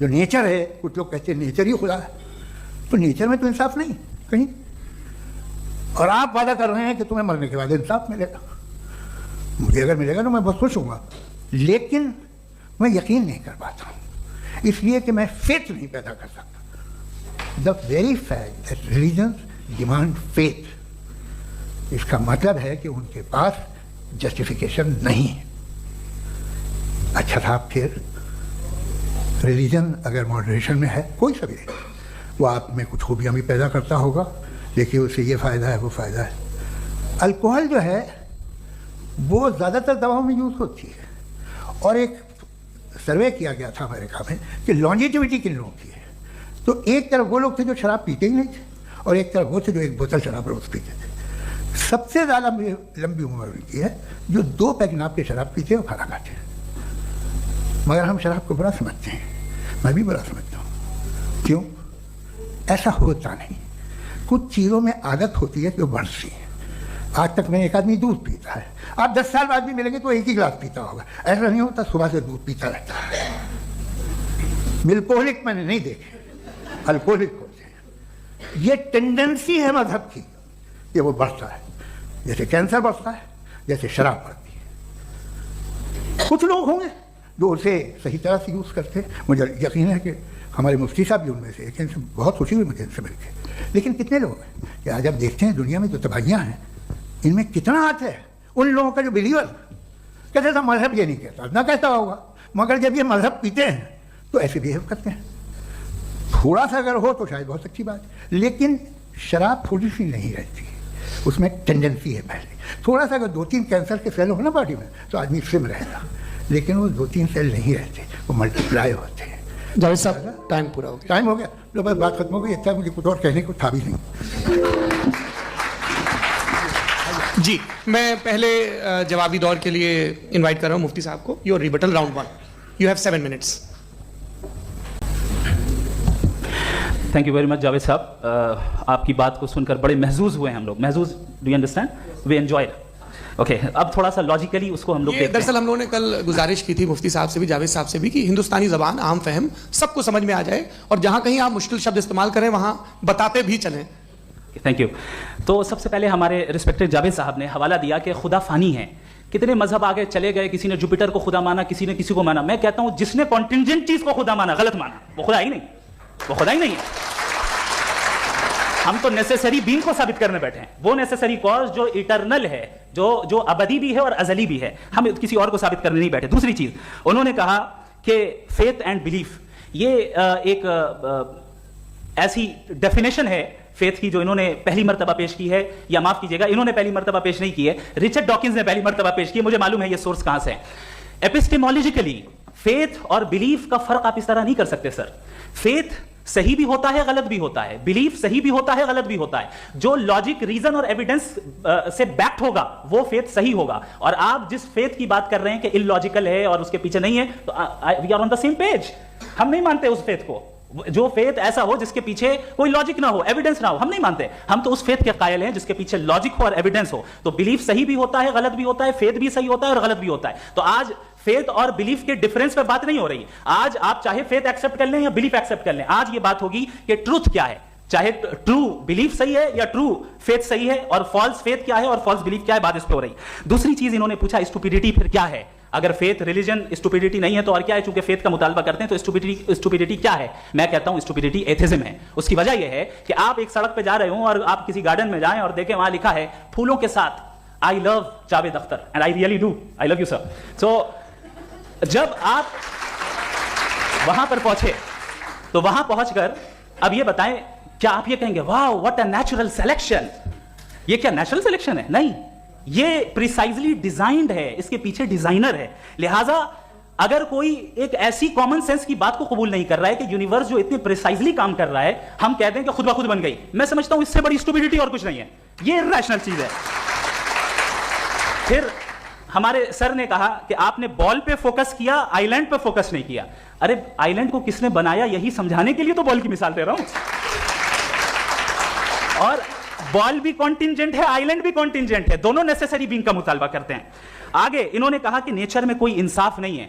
जो नेचर है, कुछ लोग कहते हैं नेचर ही खुदा है, तो नेचर में तो इंसाफ नहीं कहीं। और आप वादा कर रहे हैं कि तुम्हें मरने के बाद इंसाफ मिलेगा। मुझे अगर मिलेगा तो मैं बहुत खुश हूँगा, लेकिन मैं यकीन नहीं कर पाता हूँ, इसलिए कि मैं फेथ नहीं पैदा कर सकता। The very fact that religions demand faith, इसका मतलब है कि उनके पास जस्टिफिकेशन नहीं है। अच्छा साहब, फिर रिलीजन अगर मॉडरेशन में है, कोई सा भी है, वो आप में कुछ खूबियाँ भी पैदा करता होगा, देखिए उससे ये फ़ायदा है वो फ़ायदा है। अल्कोहल जो है वो ज़्यादातर दवाओं में यूज़ होती है, और एक सर्वे किया गया था अमेरिका में कि लॉन्जेटिविटी किन लोगों की है, तो एक तरफ वो लोग थे जो शराब पीते ही नहीं थे, और एक तरफ वो थे जो एक बोतल शराब रोज़ पीते थे। सबसे ज़्यादा लंबी उम्र उनकी है जो 2 पैक नाप के शराब पीते हैं और खाना खाते हैं। मगर हम शराब को बुरा समझते हैं, मैं भी बुरा समझता हूँ। क्यों? ऐसा होता नहीं। कुछ चीज़ों में आदत होती है जो बढ़ती है। आज तक में एक आदमी दूध पीता है, आप 10 साल बाद भी मिलेंगे तो एक ही गिलास पीता होगा, ऐसा नहीं होता सुबह से दूध पीता रहता है। मिल्कोहलिक मैंने नहीं देखे, अल्कोहलिक होते हैं। ये टेंडेंसी है मजहब की कि वो बढ़ता है, जैसे कैंसर बढ़ता है, जैसे शराब बढ़ती है। कुछ लोग होंगे जो उसे सही तरह से यूज़ करते हैं, मुझे यकीन है कि हमारे मुफ्ती साहब भी उनमें से एक, इनसे बहुत खुशी हुई मुझे इनसे मिलकर। लेकिन कितने लोग हैं कि आज आप देखते हैं दुनिया में जो तबाहियाँ हैं, इनमें कितना हाथ है उन लोगों का जो बिलीवर कहते थे मजहब ये नहीं कहता, ना कहता होगा, मगर जब ये मजहब पीते हैं तो ऐसे बिहेव करते हैं। थोड़ा सा अगर हो तो शायद बहुत अच्छी बात, लेकिन शराब थोड़ी सी नहीं रहती, उसमें टेंडेंसी है। पहले थोड़ा सा अगर 2-3 कैंसर के सेल हो ना बॉडी में तो आदमी सिम रहेगा, लेकिन वो 2-3 सेल नहीं रहते, वो मल्टीप्लाई होते हैं। जावेद साहब, टाइम पूरा हो गया। टाइम हो गया, लो बस बात खत्म हो गई। अच्छा, मुझे कुछ और कहने को था भी नहीं। जी, मैं पहले जवाबी दौर के लिए इनवाइट कर रहा हूँ मुफ्ती साहब को। Your rebuttal round 1, you have 7 minutes. Thank you very much Javed साहब, आपकी बात को सुनकर बड़े महजूज हुए हैं हम लोग। महजूज, do you understand? We enjoyed. Okay, अब थोड़ा सा लॉजिकली उसको हम लोग देखते हैं। दरअसल हम लोगों ने कल गुजारिश की थी मुफ्ती साहब से भी, जावेद साहब से भी, कि हिंदुस्तानी ज़बान आम फहम सबको समझ में आ जाए, और जहाँ कहीं आप मुश्किल शब्द इस्तेमाल करें वहाँ बताते भी चलें। Thank you. तो सबसे पहले हमारे रिस्पेक्टेड जावेद साहब ने हवाला दिया कि खुदा फानी है, कितने मजहब आगे चले गए, किसी ने जुपिटर को खुदा माना, किसी ने किसी को माना। मैं कहता हूं जिसने कॉन्टिंजेंट चीज को खुदा माना, गलत माना, वो खुदा ही नहीं, वो खुदा ही नहीं है। हम तो नेसेसरी बीइंग को साबित करने बैठे हैं, वो नेसेसरी कॉज जो इटरनल है, जो अबदी भी है और अजली भी है, हम किसी और को साबित करने नहीं बैठे। दूसरी चीज उन्होंने कहा कि फेथ एंड बिलीफ, ये एक ऐसी डेफिनेशन है फेथ की जो इन्होंने पहली मर्तबा पेश की है, या माफ कीजिएगा इन्होंने पहली मर्तबा पेश नहीं की है, रिचर्ड डॉकिंस ने पहली मर्तबा पेश की है। मुझे मालूम है ये सोर्स कहां से है। एपिस्टेमोलॉजिकली फेथ और बिलीफ का फर्क आप इस तरह नहीं कर सकते सर। फेथ सही भी होता है, गलत भी होता है, बिलीफ सही भी होता है, गलत भी होता है। जो लॉजिक, रीजन और एविडेंस से बैक्ड होगा वो फेथ सही होगा। और आप जिस फेथ की बात कर रहे हैं कि इलॉजिकल है और उसके पीछे नहीं है, तो we are on the same page. हम नहीं मानते उस फेथ को, जो फेथ ऐसा हो जिसके पीछे कोई लॉजिक ना हो, एविडेंस ना हो, हम नहीं मानते। हम तो उस फेथ के कायल हैं जिसके पीछे लॉजिक हो और एविडेंस हो। तो बिलीफ सही भी होता है, गलत भी होता है, फेथ भी सही होता है और गलत भी होता है। तो आज फेथ और बिलीफ के डिफरेंस पे बात नहीं हो रही। आज आप चाहे फेथ एक्सेप्ट कर लें या बिलीफ एक्सेप्ट कर लें, आज ये बात होगी कि ट्रूथ क्या है, चाहे ट्रू बिलीफ सही है या ट्रू फेथ सही है, और फॉल्स फेथ क्या है और फॉल्स बिलीफ क्या है, बात इस पे हो रही। दूसरी चीज इन्होंने पूछा स्टुपिडिटी फिर क्या है। अगर फेथ रिलीजन स्टुपिडिटी नहीं है तो और क्या है? चूंकि फेथ का मुतालबा करते हैं तो स्टुपिडिटी क्या है? मैं कहता हूं स्टुपिडिटी एथिज्म है। उसकी वजह यह है कि आप एक सड़क पे जा रहे हो और आप किसी गार्डन में जाएं और देखें वहां लिखा है फूलों के साथ I love Javed Akhtar, and I really do, I love you sir. So जब आप वहां पर पहुंचे तो वहां पहुंचकर अब ये बताएं, क्या आप ये कहेंगे वाह व्हाट अ नेचुरल सिलेक्शन? ये क्या नेचुरल सिलेक्शन है? नहीं, ये प्रिसाइजली डिजाइंड है, इसके पीछे डिजाइनर है। लिहाजा अगर कोई एक ऐसी कॉमन सेंस की बात को कबूल नहीं कर रहा है कि यूनिवर्स जो इतने प्रिसाइजली काम कर रहा है, हम कहते हैं कि खुद ब खुद बन गई, मैं समझता हूं इससे बड़ी स्टुपिडिटी और कुछ नहीं है। ये रैशनल चीज है। फिर हमारे सर ने कहा कि आपने बॉल पे फोकस किया, आइलैंड पे फोकस नहीं किया। अरे आइलैंड को किसने बनाया यही समझाने के लिए तो बॉल की मिसाल दे रहा हूं। और बॉल भी कॉन्टिंजेंट है, आइलैंड भी कॉन्टिंजेंट है, दोनों नेसेसरी बीइंग का मुतालबा करते हैं। आगे इन्होंने कहा कि नेचर में कोई इंसाफ नहीं है।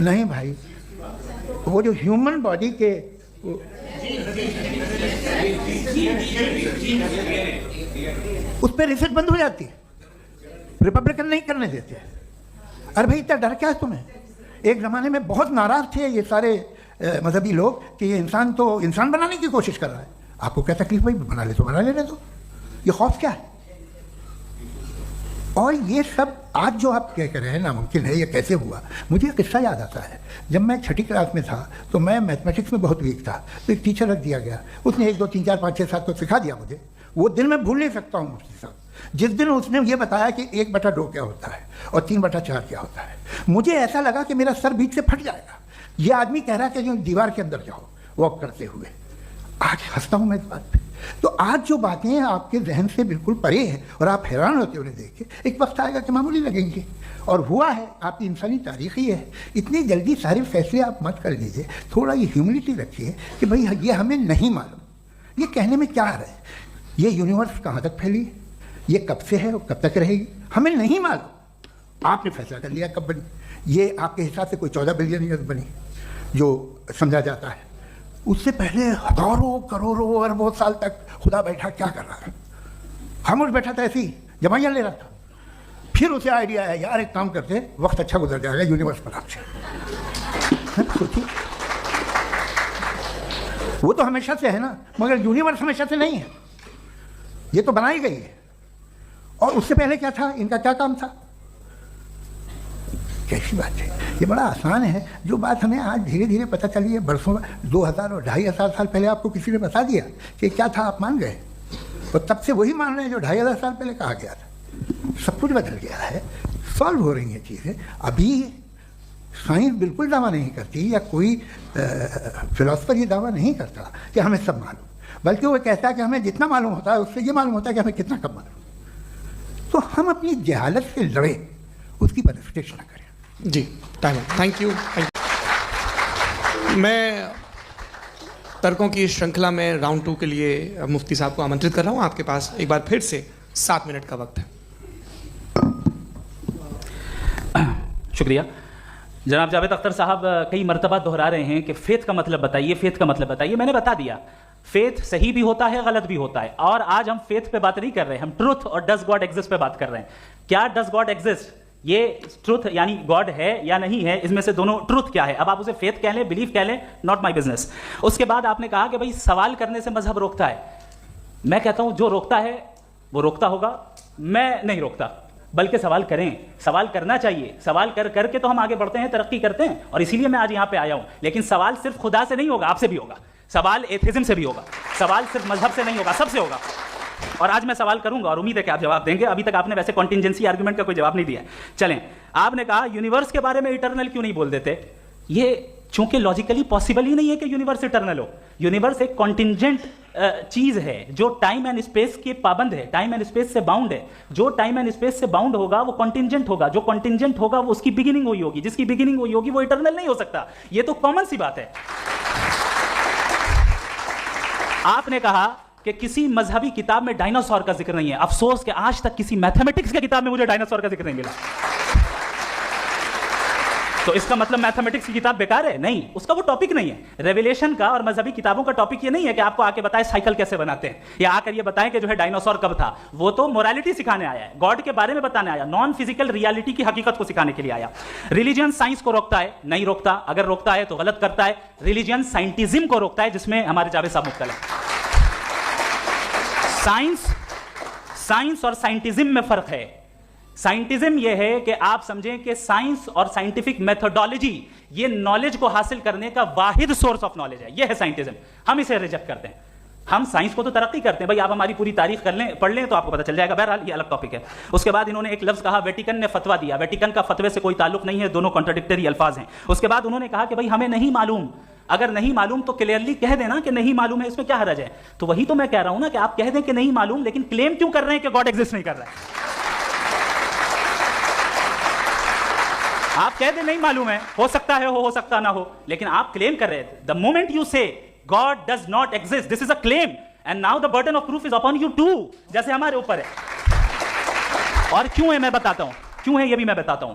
नहीं भाई, वो जो ह्यूमन बॉडी के उस पर रिसर्च बंद हो जाती है, रिपब्लिकन नहीं करने देते। अरे भाई इतना डर क्या है तुम्हें? एक ज़माने में बहुत नाराज़ थे ये सारे मजहबी लोग कि ये इंसान तो इंसान बनाने की कोशिश कर रहा है। आपको क्या तकलीफ भाई? बना ले तो बना लेने दो, ये खौफ क्या है? और ये सब आज जो आप कह रहे हैं नामुमकिन है, ये कैसे हुआ? मुझे एक किस्सा याद आता है। जब मैं 6ठी क्लास में था तो मैं मैथमेटिक्स में बहुत वीक था, तो एक टीचर रख दिया गया, उसने 1 2 3 4 5 6 7 तो सिखा दिया मुझे। वो दिन मैं भूल नहीं सकता हूँ मुफ्ती साहब, जिस दिन उसने ये बताया कि 1/2 क्या होता है और 3/4 क्या होता है। मुझे ऐसा लगा कि मेरा सर बीच से फट जाएगा। ये आदमी कह रहा है कि जो दीवार के अंदर जाओ वॉक करते हुए। आज हंसता हूँ मैं इस बात पे। तो आज जो बातें आपके जहन से बिल्कुल परे हैं और आप हैरान होते उन्हें देख के, एक वक्त आएगा कि मामूली लगेंगे। और हुआ है, आपकी इंसानी तारीख ही है। इतनी जल्दी सारे फैसले आप मत कर लीजिए, थोड़ा ये ह्यूमिलिटी रखिए कि भाई ये हमें नहीं मालूम। ये कहने में क्या है? ये यूनिवर्स कहाँ तक फैली, ये कब से है और कब तक रहेगी, हमें नहीं मालूम। आपने फैसला कर लिया कब बनी। ये आपके हिसाब से कोई 14 बिलियन ईयर्स बनी जो समझा जाता है। उससे पहले हजारों करोड़ों अरबों साल तक खुदा बैठा क्या कर रहा था? खामोश बैठा था, ऐसी जमाइयाँ ले रहा था। फिर उसे आइडिया आया, यार एक काम करते, वक्त अच्छा गुजर जाएगा यूनिवर्स पर आपसे। सोचिए, वो तो हमेशा से है ना, मगर यूनिवर्स हमेशा से नहीं है, ये तो बनाई गई है। और उससे पहले क्या था, इनका क्या काम था? कैसी बात है? ये बड़ा आसान है। जो बात हमें आज धीरे धीरे पता चली है, बरसों 2000 और 2500 साल पहले आपको किसी ने बता दिया कि क्या था, आप मान गए, और तब से वही मान रहे हैं जो 2500 साल पहले कहा गया था। सब कुछ बदल गया है, सॉल्व हो रही हैं चीज़ें। अभी साइंस बिल्कुल दावा नहीं करती, या कोई फिलोसफर ये दावा नहीं करता कि हमें सब मालूम, बल्कि वो कहता है कि हमें जितना मालूम होता है उससे ये मालूम होता है कि हमें कितना कम मालूम। तो हम अपनी जहालत से लड़े, उसकी परस्टेश न करें। जी, टाइम, थैंक यू। मैं तर्कों की श्रृंखला में राउंड 2 के लिए मुफ्ती साहब को आमंत्रित कर रहा हूँ। आपके पास एक बार फिर से 7 मिनट का वक्त है। शुक्रिया। जनाब जावेद अख्तर साहब कई मरतबा दोहरा रहे हैं कि फेथ का मतलब बताइए, फेथ का मतलब बताइए। मैंने बता दिया, फेथ सही भी होता है, गलत भी होता है। और आज हम फेथ पे बात नहीं कर रहे हैं, हम ट्रुथ और डज गॉड एग्जिस्ट पे बात कर रहे हैं। क्या डज गॉड एग्जिस्ट, ये ट्रुथ यानी गॉड है या नहीं है, इसमें से दोनों ट्रुथ क्या है। अब आप उसे फेथ कह लें, बिलीफ कह लें, नॉट माई बिजनेस। उसके बाद आपने कहा कि भाई सवाल करने से मजहब रोकता है। मैं कहता हूं जो रोकता है वो रोकता होगा, मैं नहीं रोकता, बल्कि सवाल करें, सवाल करना चाहिए। सवाल कर करके तो हम आगे बढ़ते हैं, तरक्की करते हैं, और इसीलिए मैं आज यहां पे आया हूं। लेकिन सवाल सिर्फ खुदा से नहीं होगा, आपसे भी होगा। सवाल एथिज्म से भी होगा, सवाल सिर्फ मजहब से नहीं होगा, सबसे होगा। और आज मैं सवाल करूंगा और उम्मीद है कि आप जवाब देंगे। अभी तक आपने वैसे कॉन्टिंजेंसी आर्गुमेंट का कोई जवाब नहीं दिया। चलें, आपने कहा यूनिवर्स के बारे में इटर्नल क्यों नहीं बोल देते। ये चूंकि लॉजिकली पॉसिबल ही नहीं है कि यूनिवर्स इटर्नल हो। यूनिवर्स एक कॉन्टिंजेंट चीज है जो टाइम एंड स्पेस के पाबंद है, टाइम एंड स्पेस से बाउंड है। जो टाइम एंड स्पेस से बाउंड होगा वो कॉन्टिंजेंट होगा, जो कॉन्टिंजेंट होगा वो उसकी बिगिनिंग हुई होगी, जिसकी बिगिनिंग हुई होगी वो इटर्नल नहीं हो सकता। ये तो कॉमन सी बात है। आपने कहा कि किसी मजहबी किताब में डायनासोर का जिक्र नहीं है। अफसोस कि आज तक किसी मैथमेटिक्स की किताब में मुझे डायनासोर का जिक्र नहीं मिला। तो इसका मतलब मैथमेटिक्स की किताब बेकार है? नहीं, उसका वो टॉपिक नहीं है। रेवलेशन का और मजहबी किताबों का टॉपिक ये नहीं है कि आपको आके बताए साइकिल कैसे बनाते हैं, या आकर ये बताएं कि जो है डायनासोर कब था। वो तो मोरालिटी सिखाने आया है, गॉड के बारे में बताने आया, नॉन फिजिकल रियलिटी की हकीकत को सिखाने के लिए आया। रिलीजन साइंस को रोकता है? नहीं रोकता। अगर रोकता है तो गलत करता है। रिलीजन साइंटिज्म को रोकता है, जिसमें हमारे जावेद साहब मुब्तला है। साइंस और साइंटिज्म में फर्क है। साइंटिज्म यह है कि आप समझें कि साइंस और साइंटिफिक मेथोडोलॉजी ये नॉलेज को हासिल करने का वाहिद सोर्स ऑफ नॉलेज है। यह है साइंटिज्म। हम इसे रिजेक्ट करते हैं। हम साइंस को तो तरक्की करते हैं, भाई आप हमारी पूरी तारीख कर लें, पढ़ लें तो आपको पता चल जाएगा। बहरहाल ये अलग टॉपिक है। उसके बाद इन्होंने एक लफ्ज कहा, वेटिकन ने फतवा दिया। वेटिकन का फतवे से कोई ताल्लुक नहीं है, दोनों कॉन्ट्राडिक्टरी अल्फाज हैं। उसके बाद उन्होंने कहा कि भाई हमें नहीं मालूम। अगर नहीं मालूम तो क्लियरली कह देना कि नहीं मालूम है, इसमें क्या हरज है। तो वही तो मैं कह रहा हूं ना कि आप कह दें कि नहीं मालूम, लेकिन क्लेम क्यों कर रहे हैं कि गॉड एग्जिस्ट नहीं कर रहा है। आप कह दें नहीं मालूम है, हो सकता है हो सकता ना हो, लेकिन आप क्लेम कर रहे हैं। The moment you say God does not exist, this is a claim, and now the burden of proof is upon you too, जैसे हमारे ऊपर है। और क्यों है मैं बताता हूं, क्यों है ये भी मैं बताता हूं।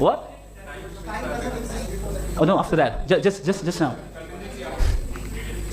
what? Oh no, after that, just now.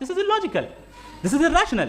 This is illogical, this is irrational.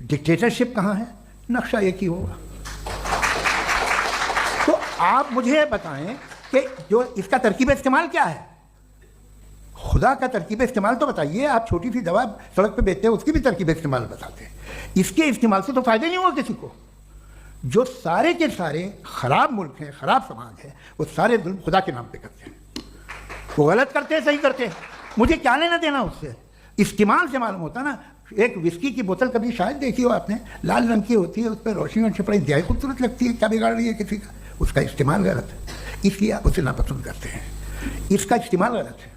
Dictatorship कहाँ है, नक्शा एक ही होगा। तो आप मुझे बताएं कि जो इसका तरकीब इस्तेमाल क्या है, खुदा का तरकीब इस्तेमाल तो बताइए। आप छोटी सी दवा सड़क पे बेचते हैं, उसकी भी तरकीब इस्तेमाल बताते हैं। इसके इस्तेमाल से तो फ़ायदा नहीं हुआ किसी को। जो सारे के सारे ख़राब मुल्क हैं, ख़राब समाज है, वो सारे जुल्म खुदा के नाम पे करते हैं। वो गलत करते हैं, सही करते हैं, मुझे क्या लेना देना उससे। इस्तेमाल से मालूम होता ना। एक विस्की की बोतल कभी शायद देखी हो आपने, लाल रंग की होती है, उस पर रोशनी और छपड़ाई इंतहाई खूबसूरत लगती है, क्या बिगाड़ रही है किसी का। उसका इस्तेमाल गलत है, इसलिए आप उसे नापसंद करते हैं। इसका इस्तेमाल गलत है,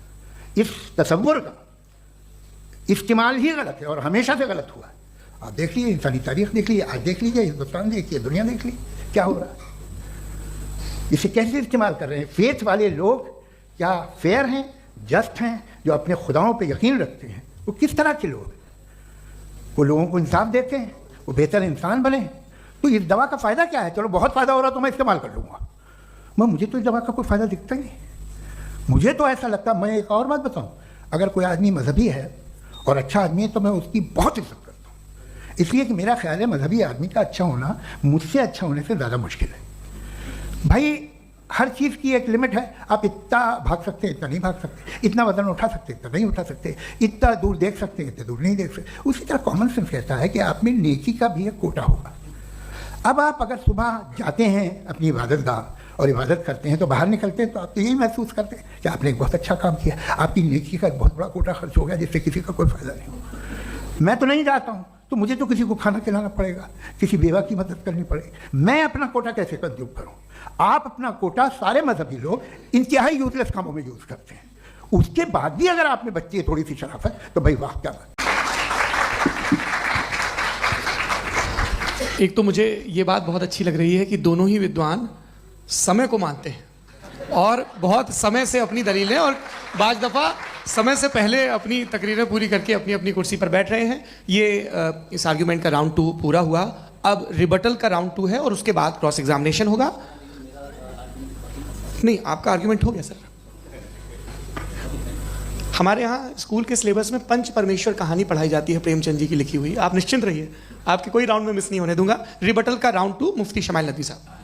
इस तसव्वुर का इस्तेमाल ही गलत है और हमेशा से गलत हुआ है। आप देख लीजिए, इंसानी तारीख देख लीजिए, आज देख लीजिए, हिंदुस्तान देखिए, दुनिया देख लीजिए क्या हो रहा है। इसे कैसे इस्तेमाल कर रहे हैं। फेथ वाले लोग क्या फेयर हैं, जस्ट हैं, जो अपने खुदाओं पे यकीन रखते हैं, वो किस तरह के लोग हैं। वो लोगों को इंसाफ देते हैं, वो बेहतर इंसान बने। तो इस दवा का फ़ायदा क्या है। चलो बहुत फ़ायदा हो रहा तो मैं इस्तेमाल कर लूँगा, मुझे तो इस दवा का कोई फ़ायदा दिखता ही नहीं। मुझे तो ऐसा लगता, मैं एक और बात बताऊं, अगर कोई आदमी मजहबी है और अच्छा आदमी है तो मैं उसकी बहुत इज्जत करता हूँ, इसलिए कि मेरा ख्याल है मजहबी आदमी का अच्छा होना मुझसे अच्छा होने से ज़्यादा मुश्किल है। भाई हर चीज़ की एक लिमिट है। आप इतना भाग सकते हैं, इतना नहीं भाग सकते, इतना वजन उठा सकते, इतना नहीं उठा सकते, इतना दूर देख सकते हैं, इतना दूर नहीं देख सकते। उसी तरह कॉमन सेंस कहता है कि आप में नेकी का भी एक कोटा होगा। अब आप अगर सुबह जाते हैं अपनी इबादत गाह और इबादत करते हैं तो बाहर निकलते हैं तो आप तो यही महसूस करते हैं कि आपने एक बहुत अच्छा काम किया, आपकी नेकी का एक बहुत बड़ा कोटा खर्च हो गया जिससे किसी का कोई फ़ायदा नहीं हो। मैं तो नहीं जाता हूँ तो मुझे तो किसी को खाना खिलाना पड़ेगा, किसी बेवा की मदद करनी पड़ेगी। मैं अपना कोटा कैसे कंज्यूम करूँ। आप अपना कोटा सारे मजहबी लोग इंतहाई यूजलेस कामों में यूज़ करते हैं। उसके बाद भी अगर आप में बच्ची है थोड़ी सी शराफत तो भाई वाह क्या बात। एक तो मुझे ये बात बहुत अच्छी लग रही है कि दोनों ही विद्वान समय को मानते हैं और बहुत समय से अपनी दलीलें और बाज़ दफ़ा समय से पहले अपनी तकरीरें पूरी करके अपनी अपनी कुर्सी पर बैठ रहे हैं। ये इस आर्ग्यूमेंट का राउंड 2 पूरा हुआ। अब रिबटल का राउंड 2 है और उसके बाद क्रॉस एग्जामिनेशन होगा। नहीं, आपका आर्ग्यूमेंट हो गया सर। हमारे यहाँ स्कूल के सिलेबस में पंच परमेश्वर कहानी पढ़ाई जाती है, प्रेमचंद जी की लिखी हुई। आप निश्चिंत रहिए, आपके कोई राउंड में मिस नहीं होने दूंगा। रिबटल का राउंड 2 मुफ्ती शमाइल नदवी साहब।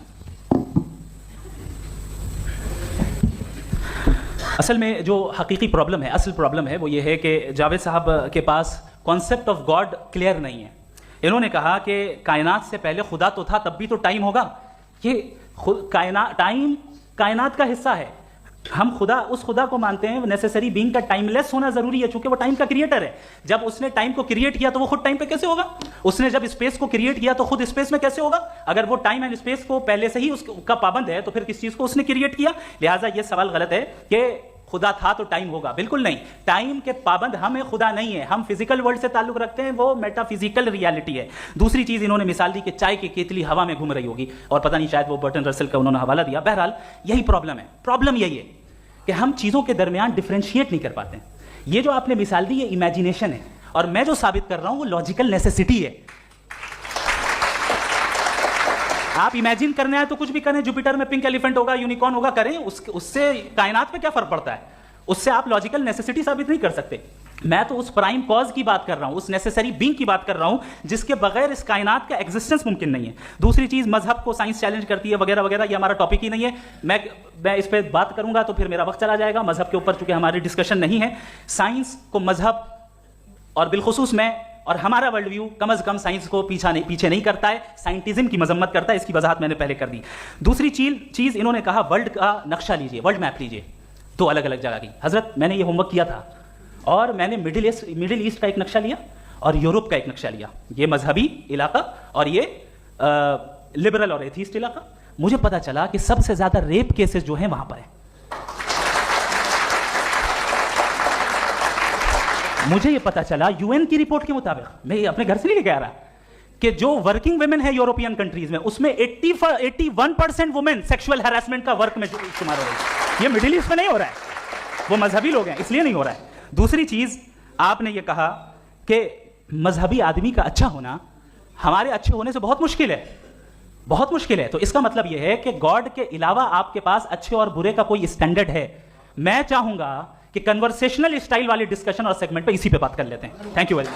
असल में जो हकीकी प्रॉब्लम है, असल प्रॉब्लम है वो ये है कि जावेद साहब के पास कॉन्सेप्ट ऑफ गॉड क्लियर नहीं है। इन्होंने कहा कि कायनात से पहले खुदा तो था, तब भी तो टाइम होगा। ये टाइम कायनात का हिस्सा है। हम खुदा उस खुदा को मानते हैं नेसेसरी बीइंग का टाइमलेस होना जरूरी है, चूंकि वो टाइम का क्रिएटर है। जब उसने टाइम को क्रिएट किया तो वो खुद टाइम पे कैसे होगा। उसने जब स्पेस को क्रिएट किया तो खुद स्पेस में कैसे होगा। अगर वो टाइम एंड स्पेस को पहले से ही उसका पाबंद है तो फिर किस चीज को उसने क्रिएट किया। लिहाजा ये सवाल गलत है कि खुदा था तो टाइम होगा, बिल्कुल नहीं। टाइम के पाबंद हमें खुदा नहीं है, हम फिजिकल वर्ल्ड से ताल्लुक रखते हैं, वो मेटाफिजिकल रियलिटी है। दूसरी चीज इन्होंने मिसाल दी कि चाय की केतली हवा में घूम रही होगी और पता नहीं शायद वो बर्टन रसल का उन्होंने हवाला दिया। बहरहाल यही प्रॉब्लम है। प्रॉब्लम यही है कि हम चीजों के दरमियान डिफरेंशिएट नहीं कर पाते। ये जो आपने मिसाल दी ये इमेजिनेशन है और मैं जो साबित कर रहा हूं वो लॉजिकल नेसेसिटी है। आप इमेजिन करना है तो कुछ भी करें, जुपिटर में पिंक एलिफेंट होगा, यूनिकॉर्न होगा, करें, उससे कायनात पे क्या फर्क पड़ता है। उससे आप लॉजिकल नेसेसिटी साबित नहीं कर सकते। मैं तो उस प्राइम कॉज की बात कर रहा हूं, उस नेसेसरी बीइंग की बात कर रहा हूं जिसके बगैर इस कायनात का एग्जिस्टेंस मुमकिन नहीं है। दूसरी चीज, मजहब को साइंस चैलेंज करती है वगैरह वगैरह, ये हमारा टॉपिक ही नहीं है। मैं इस पर बात करूंगा तो फिर मेरा वक्त चला जाएगा। मजहब के ऊपर चूंकि हमारी डिस्कशन नहीं है, साइंस को मजहब और बिलखुसूस मैं और हमारा वर्ल्ड व्यू कम अज कम साइंस को पीछे नहीं करता है, साइंटिज्म की मजम्मत करता है। इसकी वजाहत मैंने पहले कर दी। दूसरी चीज इन्होंने कहा वर्ल्ड का नक्शा लीजिए, वर्ल्ड मैप लीजिए, दो अलग अलग जगह की। हजरत मैंने ये होमवर्क किया था और मैंने मिडिल ईस्ट का एक नक्शा लिया और यूरोप का एक नक्शा लिया, ये मजहबी इलाका और ये लिबरल और एथीस्ट इलाका। मुझे पता चला कि सबसे ज्यादा रेप केसेस जो हैं वहां पर है। मुझे ये पता चला यूएन की रिपोर्ट के मुताबिक, मैं ये अपने घर से नहीं लेके आ रहा, कि जो वर्किंग वुमेन है यूरोपियन कंट्रीज में उसमें 81% वुमेन सेक्सुअल हैरेसमेंट का वर्क में शुमार हो रही है। ये मिडिल ईस्ट में नहीं हो रहा है, वो मजहबी लोग हैं इसलिए नहीं हो रहा है। दूसरी चीज आपने ये कहा कि मजहबी आदमी का अच्छा होना हमारे अच्छे होने से बहुत मुश्किल है, बहुत मुश्किल है। तो इसका मतलब यह है कि गॉड के अलावा आपके पास अच्छे और बुरे का कोई स्टैंडर्ड है। मैं चाहूंगा कि कन्वर्सेशनल स्टाइल वाली डिस्कशन और सेगमेंट पे इसी पे बात कर लेते हैं। Thank you very much.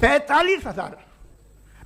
45,000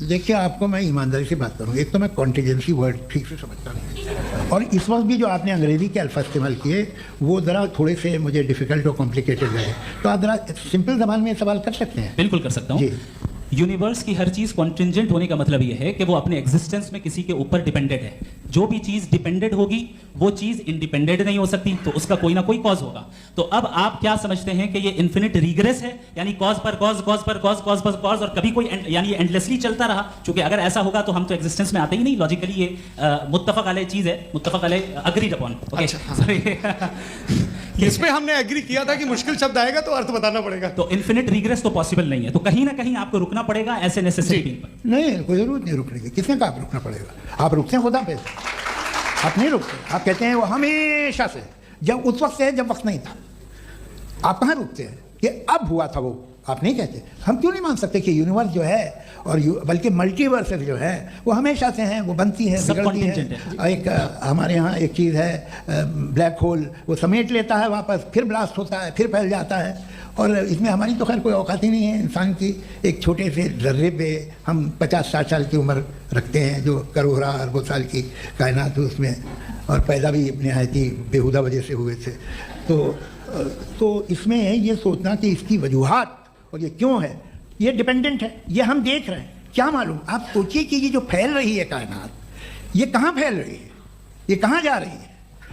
देखिए, आपको मैं ईमानदारी से बात करूँ, एक तो मैं कॉन्टीजेंसी वर्ड ठीक से समझता नहीं, और इस वक्त भी जो आपने अंग्रेज़ी के अल्फाज इस्तेमाल किए वो ज़रा थोड़े से मुझे डिफ़िकल्ट और कॉम्प्लिकेटेड लगे, तो आप ज़रा सिंपल ज़बान में सवाल कर सकते हैं? बिल्कुल कर सकता हूँ। जी। यूनिवर्स की हर चीज कॉन्टिंजेंट होने का मतलब ये है कि वो अपने एग्जिस्टेंस में किसी के ऊपर डिपेंडेंट है। जो भी चीज डिपेंडेंट होगी वो चीज इंडिपेंडेंट नहीं हो सकती, तो उसका कोई ना कोई कॉज होगा। तो अब आप क्या समझते हैं कि ये इन्फिनिट रिग्रेस है, यानी कॉज पर कॉज, कॉज पर कॉज, कॉज पर कॉज, और कभी कोई यानी ये एंडलेसली चलता रहा? क्योंकि अगर ऐसा होगा तो हम तो एग्जिस्टेंस में आते ही नहीं। लॉजिकली ये मुत्तफक अलैह चीज है, मुत्तफक अलैह अग्रीड अपॉन। ओके, इस पे हमने एग्री किया था कि मुश्किल शब्द आएगा तो अर्थ बताना पड़ेगा। तो इन्फिनिट रिग्रेस तो पॉसिबल नहीं है, तो कहीं ना कहीं आपको रुकना पड़ेगा ऐसे नेसेसरी बीइंग पर। नहीं, कोई ज़रूरत नहीं रुकने की। किसने कहा आप रुकना पड़ेगा? आप रुकते हैं खुदा पे, आप नहीं रुकते। आप कहते हैं वो हमेशा से, जब उस वक्त से जब वक्त नहीं था। आप कहाँ रुकते हैं कि अब हुआ था वो? आप नहीं कहते। हम क्यों नहीं मान सकते कि यूनिवर्स जो है और बल्कि मल्टीवर्सेस जो है वो हमेशा से हैं, वो बनती है, बिगड़ती है। एक हमारे यहाँ एक चीज़ है ब्लैक होल, वो समेट लेता है वापस, फिर ब्लास्ट होता है, फिर फैल जाता है, और इसमें हमारी तो खैर कोई औकात ही नहीं है। इंसान की एक छोटे से जर्रे पे हम 50-60 साल की उम्र रखते हैं, जो करोड़ों अरबों साल की कायनात है उसमें, और पैदा भी नहायत ही बेहुदा वजह से हुए थे। तो इसमें ये सोचना कि इसकी वजूहात और ये क्यों है, ये डिपेंडेंट है, ये हम देख रहे हैं, क्या मालूम। आप सोचिए कि ये जो फैल रही है कायनात, ये कहाँ फैल रही है, ये कहाँ जा रही है,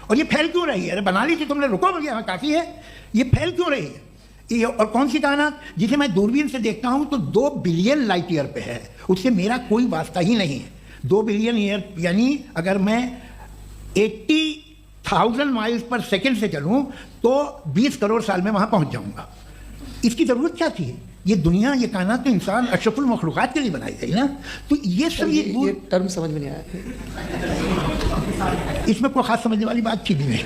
और ये फैल क्यों रही है? अरे बना ली थी तुमने, रुको भैया, काफ़ी है। ये फैल क्यों रही है? ये और कौन सी कायनात जिसे मैं दूरबीन से देखता हूँ तो 2 बिलियन लाइट ईयर पे है, उससे मेरा कोई वास्ता ही नहीं है। 2 बिलियन ईयर यानी अगर मैं 80,000 माइल्स पर सेकेंड से चलूँ तो 20 करोड़ साल में वहाँ पहुँच जाऊँगा। इसकी ज़रूरत क्या थी? ये दुनिया, ये कायनात तो इंसान अशरफुल मखलूक़ात के लिए बनाई गई ना। तो ये सब ये टर्म समझ में नहीं आया, इसमें कोई ख़ास समझने वाली बात थी नहीं।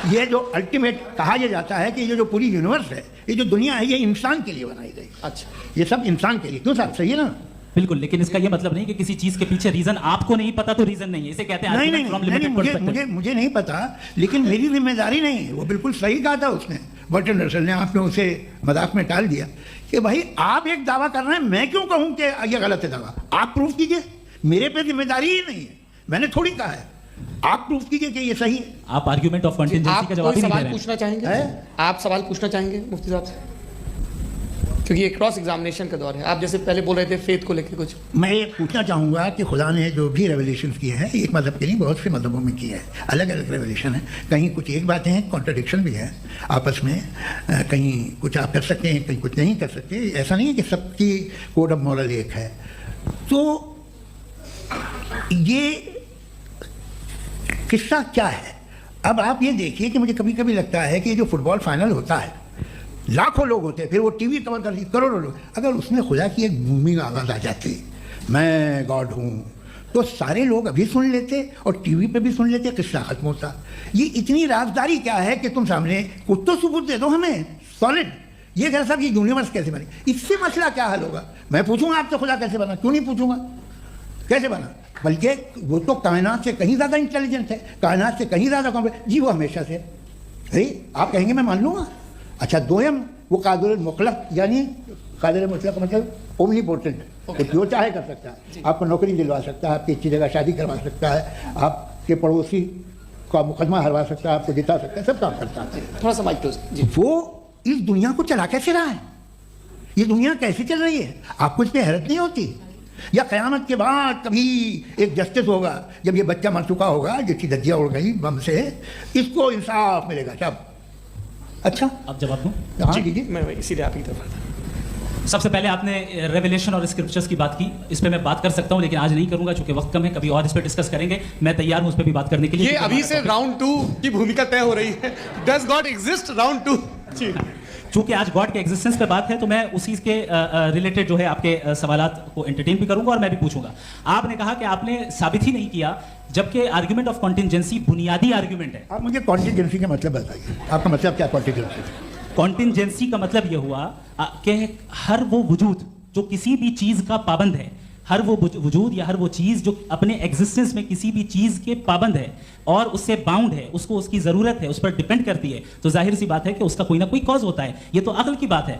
ये जो अल्टीमेट कहा यह जाता है कि ये जो पूरी यूनिवर्स है, ये जो दुनिया है, ये इंसान के लिए बनाई गई। अच्छा, ये सब इंसान के लिए। क्यों साहब, सही है ना? बिल्कुल, लेकिन इसका ये मतलब नहीं कि किसी चीज के पीछे रीजन आपको नहीं पता तो रीजन नहीं है, इसे कहते हैं नहीं, मुझे नहीं पता, लेकिन मेरी जिम्मेदारी नहीं है। वो बिल्कुल सही कहा था उसने, बर्टन रसल ने। आपने उसे मजाक में टाल दिया कि भाई आप एक दावा कर रहे हैं, मैं क्यों कहूँ कि ये गलत है दावा? आप प्रूफ कीजिए, मेरे पे जिम्मेदारी ही नहीं है, मैंने थोड़ी कहा है। आप प्रूफ कीजिए कि ये सही है। आप आर्गुमेंट ऑफ कंटिंजेंसी का जवाब ही नहीं दे रहे हैं। पूछना चाहेंगे? आप सवाल पूछना चाहेंगे मुफ्ती साहब से? क्योंकि ये क्रॉस एग्जामिनेशन का दौर है। आप जैसे पहले बोल रहे थे फेथ को लेकर कुछ। मैं ये पूछना चाहूँगा कि खुदा ने जो भी रेवलेशन किए हैं, एक मज़हब के नहीं, बहुत से मज़हबों में किए हैं, अलग अलग रेवलेशन है। कहीं कुछ एक बातें हैं, कॉन्ट्रडिक्शन भी है आपस में, कहीं कुछ आप कर सकते हैं, कहीं कुछ नहीं कर सकते। ऐसा नहीं है कि सबकी कोड ऑफ मॉरल एक है। तो ये किस्सा क्या है? अब आप ये देखिए कि मुझे कभी कभी लगता है कि ये जो फुटबॉल फाइनल होता है, लाखों लोग होते हैं, फिर वो टीवी कवर करती, करोड़ों लोग, अगर उसमें खुदा की एक बूमिंग आवाज़ आ जाती, मैं गॉड हूँ, तो सारे लोग अभी सुन लेते और टीवी पे भी सुन लेते, किस्सा खत्म होता। ये इतनी राजदारी क्या है कि तुम सामने कुछ तो सबूत दे दो हमें सॉलिड। ये कह साहब ये यूनिवर्स कैसे बनी, इससे मसला क्या हल होगा? मैं पूछूंगा आपसे खुदा कैसे बना? क्यों नहीं पूछूंगा कैसे बना? बल्कि वो तो कायनात से कहीं ज़्यादा इंटेलिजेंट है, कायनात से कहीं ज़्यादा कॉम्प्लेक्स। जी वो हमेशा से है। आप कहेंगे मैं मान लूँगा। अच्छा, दोयम वो कादिर मुतलक, यानी कादिर मुतलक मतलब ओमनीपोटेंट, तो जो चाहे कर सकता है। आपको नौकरी दिलवा सकता है, आपकी अच्छी जगह शादी करवा सकता है, आपके पड़ोसी का मुकदमा हरवा सकता है, आपको जिता सकता है, सब काम करता है। थोड़ा सा माइक क्लोज जी। वो इस दुनिया को चला कैसे रहा है? ये दुनिया कैसे चल रही है? आपको इस पर हैरत नहीं होती? या क़यामत के बाद कभी एक जस्टिस होगा, जब ये बच्चा मर चुका होगा जिसकी धज्जियाँ उड़ गई बम से, इसको इंसाफ मिलेगा तब। अच्छा, अब जवाब दूं? हाँ कीजिए। मैं इसीलिए आप ही की तरफ। सबसे पहले आपने रेवलेशन और स्क्रिप्चर्स की बात की, इस पे मैं बात कर सकता हूं, लेकिन आज नहीं करूंगा क्योंकि वक्त कम है। कभी और इस पे डिस्कस करेंगे, मैं तैयार हूं उस पे भी बात करने के लिए। ये अभी से राउंड 2 की भूमिका तय हो रही है। Does God exist round 2? जी, चूंकि आज गॉड के एग्जिस्टेंस पे बात है तो मैं उसी के रिलेटेड जो है आपके सवालात को एंटरटेन भी करूंगा और मैं भी पूछूंगा। आपने कहा कि आपने साबित ही नहीं किया, जबकि आर्गुमेंट ऑफ कॉन्टिंजेंसी बुनियादी आर्गुमेंट है। आप मुझे कॉन्टिंजेंसी का मतलब बताइए, आपका मतलब क्या कॉन्टिंजेंसी? कॉन्टिंजेंसी का मतलब यह हुआ कि हर वो वजूद जो किसी भी चीज का पाबंद है, हर वो वजूद या हर वो चीज जो अपने एग्जिस्टेंस में किसी भी चीज के पाबंद है और उससे बाउंड है, उसको उसकी जरूरत है, उस पर डिपेंड करती है, तो जाहिर सी बात है कि उसका कोई ना कोई कॉज होता है। ये तो अक्ल की बात है।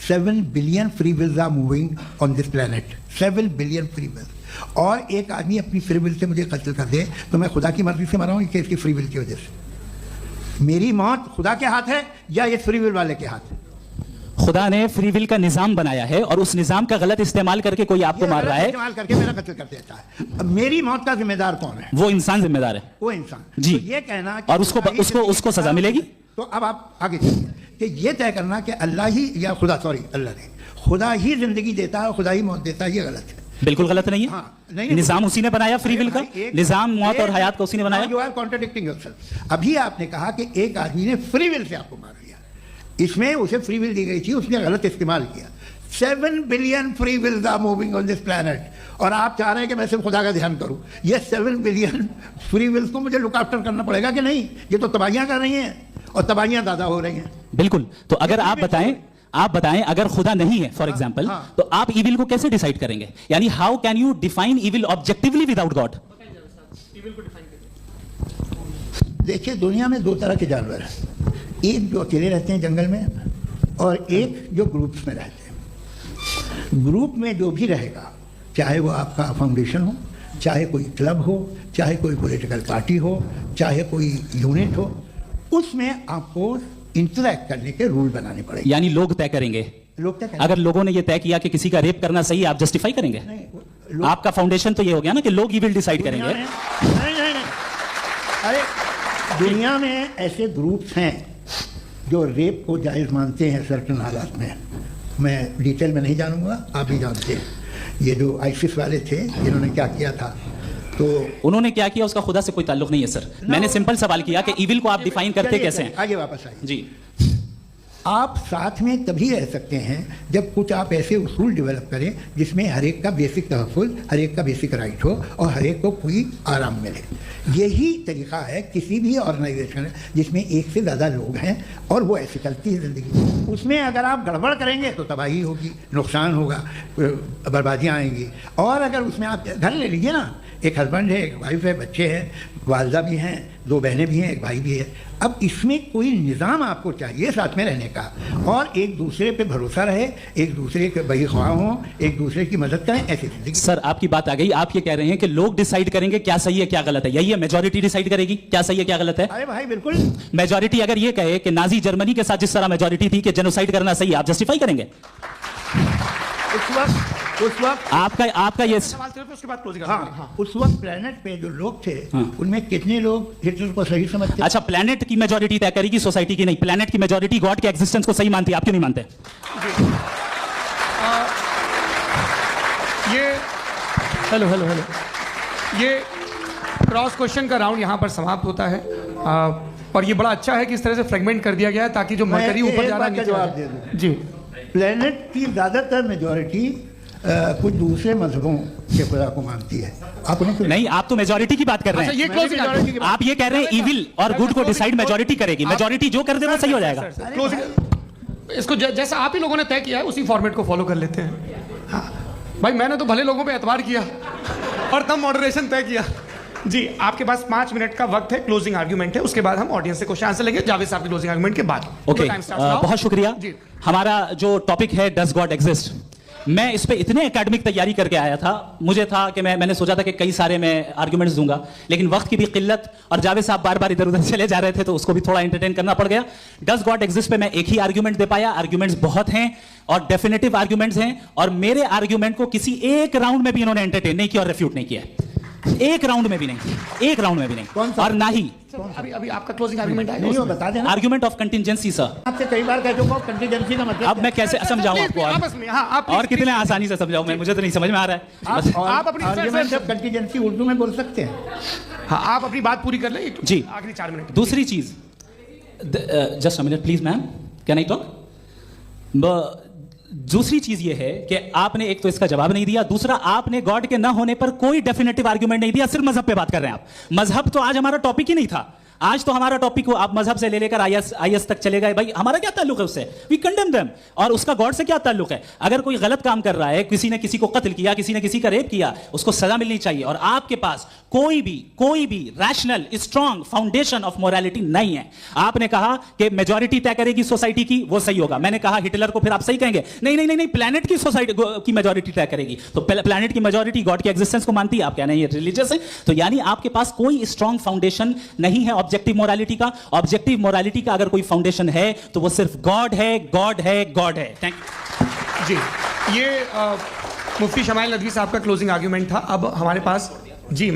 7 billion free wills are moving on this planet, 7 billion free wills. और एक आदमी अपनी फ्री विल से मुझे कत्ल कर दे तो मैं खुदा की मर्जी से मरा हूँ कि इसकी फ्री विल की वजह से? मेरी मौत खुदा के हाथ है या ये फ्री विल वाले के हाथ है? खुदा ने फ्री विल का निजाम बनाया है और उस निजाम का गलत इस्तेमाल करके कोई आपको मार रहा है, इस्तेमाल करके मेरा कत्ल कर देता है। अब मेरी मौत का जिम्मेदार कौन है? वो इंसान जिम्मेदार है। वो इंसान। जी। तो ये कहना कि और उसको सजा मिलेगी। तो अब आप आगे चलिए कि ये तय करना कि अल्लाह ही या अल्लाह ने खुदा ही जिंदगी देता है, खुदा ही मौत देता है, ये गलत है। बिल्कुल गलत नहीं है। हाँ, नहीं, निजाम उसी ने बनाया फ्री विल का, निजाम मौत और हयात को उसी ने बनाया। You are contradicting yourself. अभी आपने कहा कि एक आदमी ने फ्री विल से आपको मार दिया, इसमें उसे फ्री विल दी गई थी, उसने गलत इस्तेमाल किया। 7 billion free wills are moving on this planet, और आप चाह रहे हैं कि मैं सिर्फ खुदा का ध्यान करूं। ये 7 बिलियन फ्री विल्स को मुझे लुक आफ्टर करना पड़ेगा कि नहीं? ये तो तबाहियां कर रही हैं और तबाहियां ज़्यादा हो रही हैं। बिल्कुल। तो अगर आप बताएं अगर खुदा नहीं है फॉर एग्जाम्पल, तो आप इविल को कैसे डिसाइड करेंगे? यानी how can you define evil objectively without God? देखिए, दुनिया में 2 तरह के जानवर हैं, एक जो अकेले रहते हैं जंगल में और एक जो ग्रुप्स में रहते हैं। ग्रुप में जो भी रहेगा, चाहे वो आपका फाउंडेशन हो, चाहे कोई क्लब हो, चाहे कोई पॉलिटिकल पार्टी हो, चाहे कोई यूनिट हो, उसमें आपको इंटरैक्ट करने के रूल बनाने पड़ेंगे। यानी लोग तय करेंगे। लोग तय करेंगे। अगर लोगों ने ये तय किया कि किसी का रेप करना सही है, आप जस्टिफाई करेंगे? आपका फाउंडेशन तो ये हो गया ना कि लोग ही विल डिसाइड करेंगे। नहीं। अरे दुनिया में ऐसे ग्रुप्स हैं जो रेप को जायज़ मानते हैं सर्टेन हालात में। मैं डिटेल में नहीं जानूंगा, आप भी जानते हैं। ये जो आईसिस वाले थे, इन्होंने क्या किया था, तो उन्होंने क्या किया उसका खुदा से कोई ताल्लुक नहीं है सर। मैंने सिंपल सवाल किया कि इविल को आप डिफाइन करते कैसे हैं? आगे वापस आइए जी। आप साथ में तभी रह सकते हैं जब कुछ आप ऐसे उसूल डेवलप करें जिसमें हर एक का बेसिक तहफ़्फ़ुज़, हर एक का बेसिक राइट हो और हर एक को कोई आराम मिले। यही तरीका है किसी भी ऑर्गेनाइजेशन जिसमें एक से ज़्यादा लोग हैं और वो ऐसे चलती है ज़िंदगी। उसमें अगर आप गड़बड़ करेंगे तो तबाही होगी, नुकसान होगा, बर्बादियाँ आएंगी। और अगर उसमें आप घर ले लीजिए ना, एक हस्बैंड है, एक वाइफ है, बच्चे हैं, वालदा भी हैं, 2 बहनें भी हैं, एक भाई भी है। अब इसमें कोई निज़ाम आपको चाहिए साथ में रहने का, और एक दूसरे पे भरोसा रहे, एक दूसरे के बहीख्वाह हों, एक दूसरे की मदद करें, ऐसी जिंदगी। सर आपकी बात आ गई। आप ये कह रहे हैं कि लोग डिसाइड करेंगे क्या सही है क्या गलत है, यही है? मेजॉरिटी डिसाइड करेगी क्या सही है क्या गलत है? अरे भाई बिल्कुल। मेजॉरिटी अगर ये कहे कि नाजी जर्मनी के साथ जिस तरह मेजॉरिटी थी कि जेनोसाइड करना सही है, आप जस्टिफाई करेंगे? उस वक्त आपका ये उसके बाद क्लोजिंग। हाँ, उस वक्त प्लेनेट पे जो लोग थे उनमें कितने लोग हिटलर को सही समझते? अच्छा, प्लेनेट की मेजॉरिटी तय करेगी, सोसाइटी की नहीं। प्लेनेट की मेजॉरिटी गॉड के एग्जिस्टेंस को सही मानती है, आप क्यों नहीं मानते? ये हेलो ये क्रॉस क्वेश्चन का राउंड यहाँ पर समाप्त होता है। और ये बड़ा अच्छा है कि इस तरह से फ्रेगमेंट कर दिया गया है ताकि जो मरकरी ऊपर जा रहा है नीचे जवाब दे दूं। जी। प्लेनेट की ज़्यादातर मेजॉरिटी कुछ दूसरे मजहबों के खुदा को मानती है। आप नहीं, आप तो मेजॉरिटी की बात कर रहे हैं। ये क्लोजिंग आप ये कह रहे हैं इविल और गुड को डिसाइड मेजॉरिटी करेगी। मेजॉरिटी जो कर दे वो सही हो जाएगा। क्लोजिंग इसको जैसा आप ही लोगों ने तय किया है उसी फॉर्मेट को फॉलो कर लेते हैं। हाँ भाई, मैंने तो भले लोगों पे एतबार किया और तब मॉडरेशन तय किया। जी, आपके पास 5 मिनट का वक्त है, क्लोजिंग आर्ग्यूमेंट है, उसके बाद हम ऑडियंस से क्वेश्चन आंसर लेंगे जावेद साहब के क्लोजिंग आर्ग्यूमेंट के बाद। ओके, बहुत शुक्रिया। हमारा जो टॉपिक है डज गॉड एग्जिस्ट, मैं इस पे इतने एकेडमिक तैयारी करके आया था। मुझे था कि मैंने सोचा था कि कई सारे मैं आर्ग्यूमेंट्स दूंगा, लेकिन वक्त की भी किल्लत और जावेद साहब बार बार इधर उधर चले जा रहे थे तो उसको भी थोड़ा एंटरटेन करना पड़ गया। डज गॉड एग्जिस्ट पे मैं एक ही आर्ग्यूमेंट दे पाया। आर्ग्यूमेंट्स बहुत हैं और डेफिनेटिव आर्ग्यूमेंट्स हैं, और मेरे आर्ग्यूमेंट को किसी एक राउंड में भी इन्होंने एंटरटेन नहीं किया और रेफ्यूट नहीं किया। एक राउंड में भी नहीं, और ना ही अभी आपका क्लोजिंग आर्गुमेंट है। नहीं, वो बता देना। Argument of contingency sir. आपसे कई बार कह चुका हूं कंटिजेंसी का मतलब अब मैं कैसे समझाऊं आपको आपस में? हाँ, आप और कितने आसानी से समझाऊं मैं, मुझे तो नहीं समझ में आ रहा है। आप अपनी आर्गुमेंट ऑफ कंटिजेंसी उर्दू में बोल सकते हैं। हाँ, आप अपनी बात पूरी कर लें जी, आखिरी 4 मिनट। दूसरी चीज, just a minute please ma'am, can I talk? दूसरी चीज ये है कि आपने एक तो इसका जवाब नहीं दिया, दूसरा आपने गॉड के न होने पर कोई डेफिनेटिव आर्गुमेंट नहीं दिया, सिर्फ मजहब पे बात कर रहे हैं आप। मजहब तो आज हमारा टॉपिक ही नहीं था। आज तो हमारा टॉपिक को आप मजहब से ले लेकर आईएस तक चले गए, भाई हमारा क्या ताल्लुक है उससे? We condemn them. और उसका गॉड से क्या ताल्लुक है? अगर कोई गलत काम कर रहा है, किसी ने किसी को कत्ल किया, किसी ने किसी का रेप किया, उसको सजा मिलनी चाहिए। और आपके पास कोई भी rational strong foundation of morality नहीं है। आपने कहा कि मेजॉरिटी तय करेगी सोसाइटी की, वो सही होगा। मैंने कहा हिटलर को फिर आप सही कहेंगे, नहीं, प्लैनेट की सोसाइटी की मेजॉरिटी तय करेगी। तो प्लैनेट की मेजॉरिटी गॉड की एग्जिस्टेंस को मानती है, आप क्या नहीं रिलीजियस है? तो यानी आपके पास कोई स्ट्रॉन्ग फाउंडेशन नहीं है ऑब्जेक्टिव मोरालिटी का। ऑब्जेक्टिव मोरालिटी का अगर कोई फाउंडेशन है तो वो सिर्फ गॉड है, गॉड है, गॉड है। थैंक यू जी। ये मुफ्ती शमाइल नदवी साहब का क्लोजिंग आर्ग्यूमेंट था। अब हमारे पास जी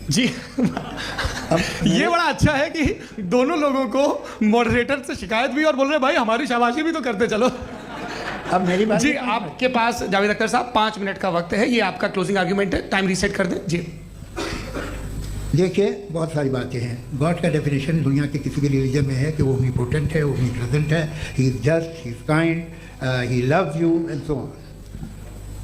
जी ये बड़ा अच्छा है कि दोनों लोगों को मॉडरेटर से शिकायत भी और बोल रहे भाई हमारी शाबाशी भी तो करते चलो। अब मेरी बात जी, आपके पास जावेद अख्तर साहब 5 मिनट का वक्त है, ये आपका क्लोजिंग आर्ग्यूमेंट है, टाइम रीसेट कर दें जी। देखिए, बहुत सारी बातें हैं। गॉड का डेफिनेशन दुनिया के किसी भी रिलीजन में है कि वो ओमनीपोटेंट है, ओमनीप्रेजेंट है, he is just, he is kind, he loves you and so on.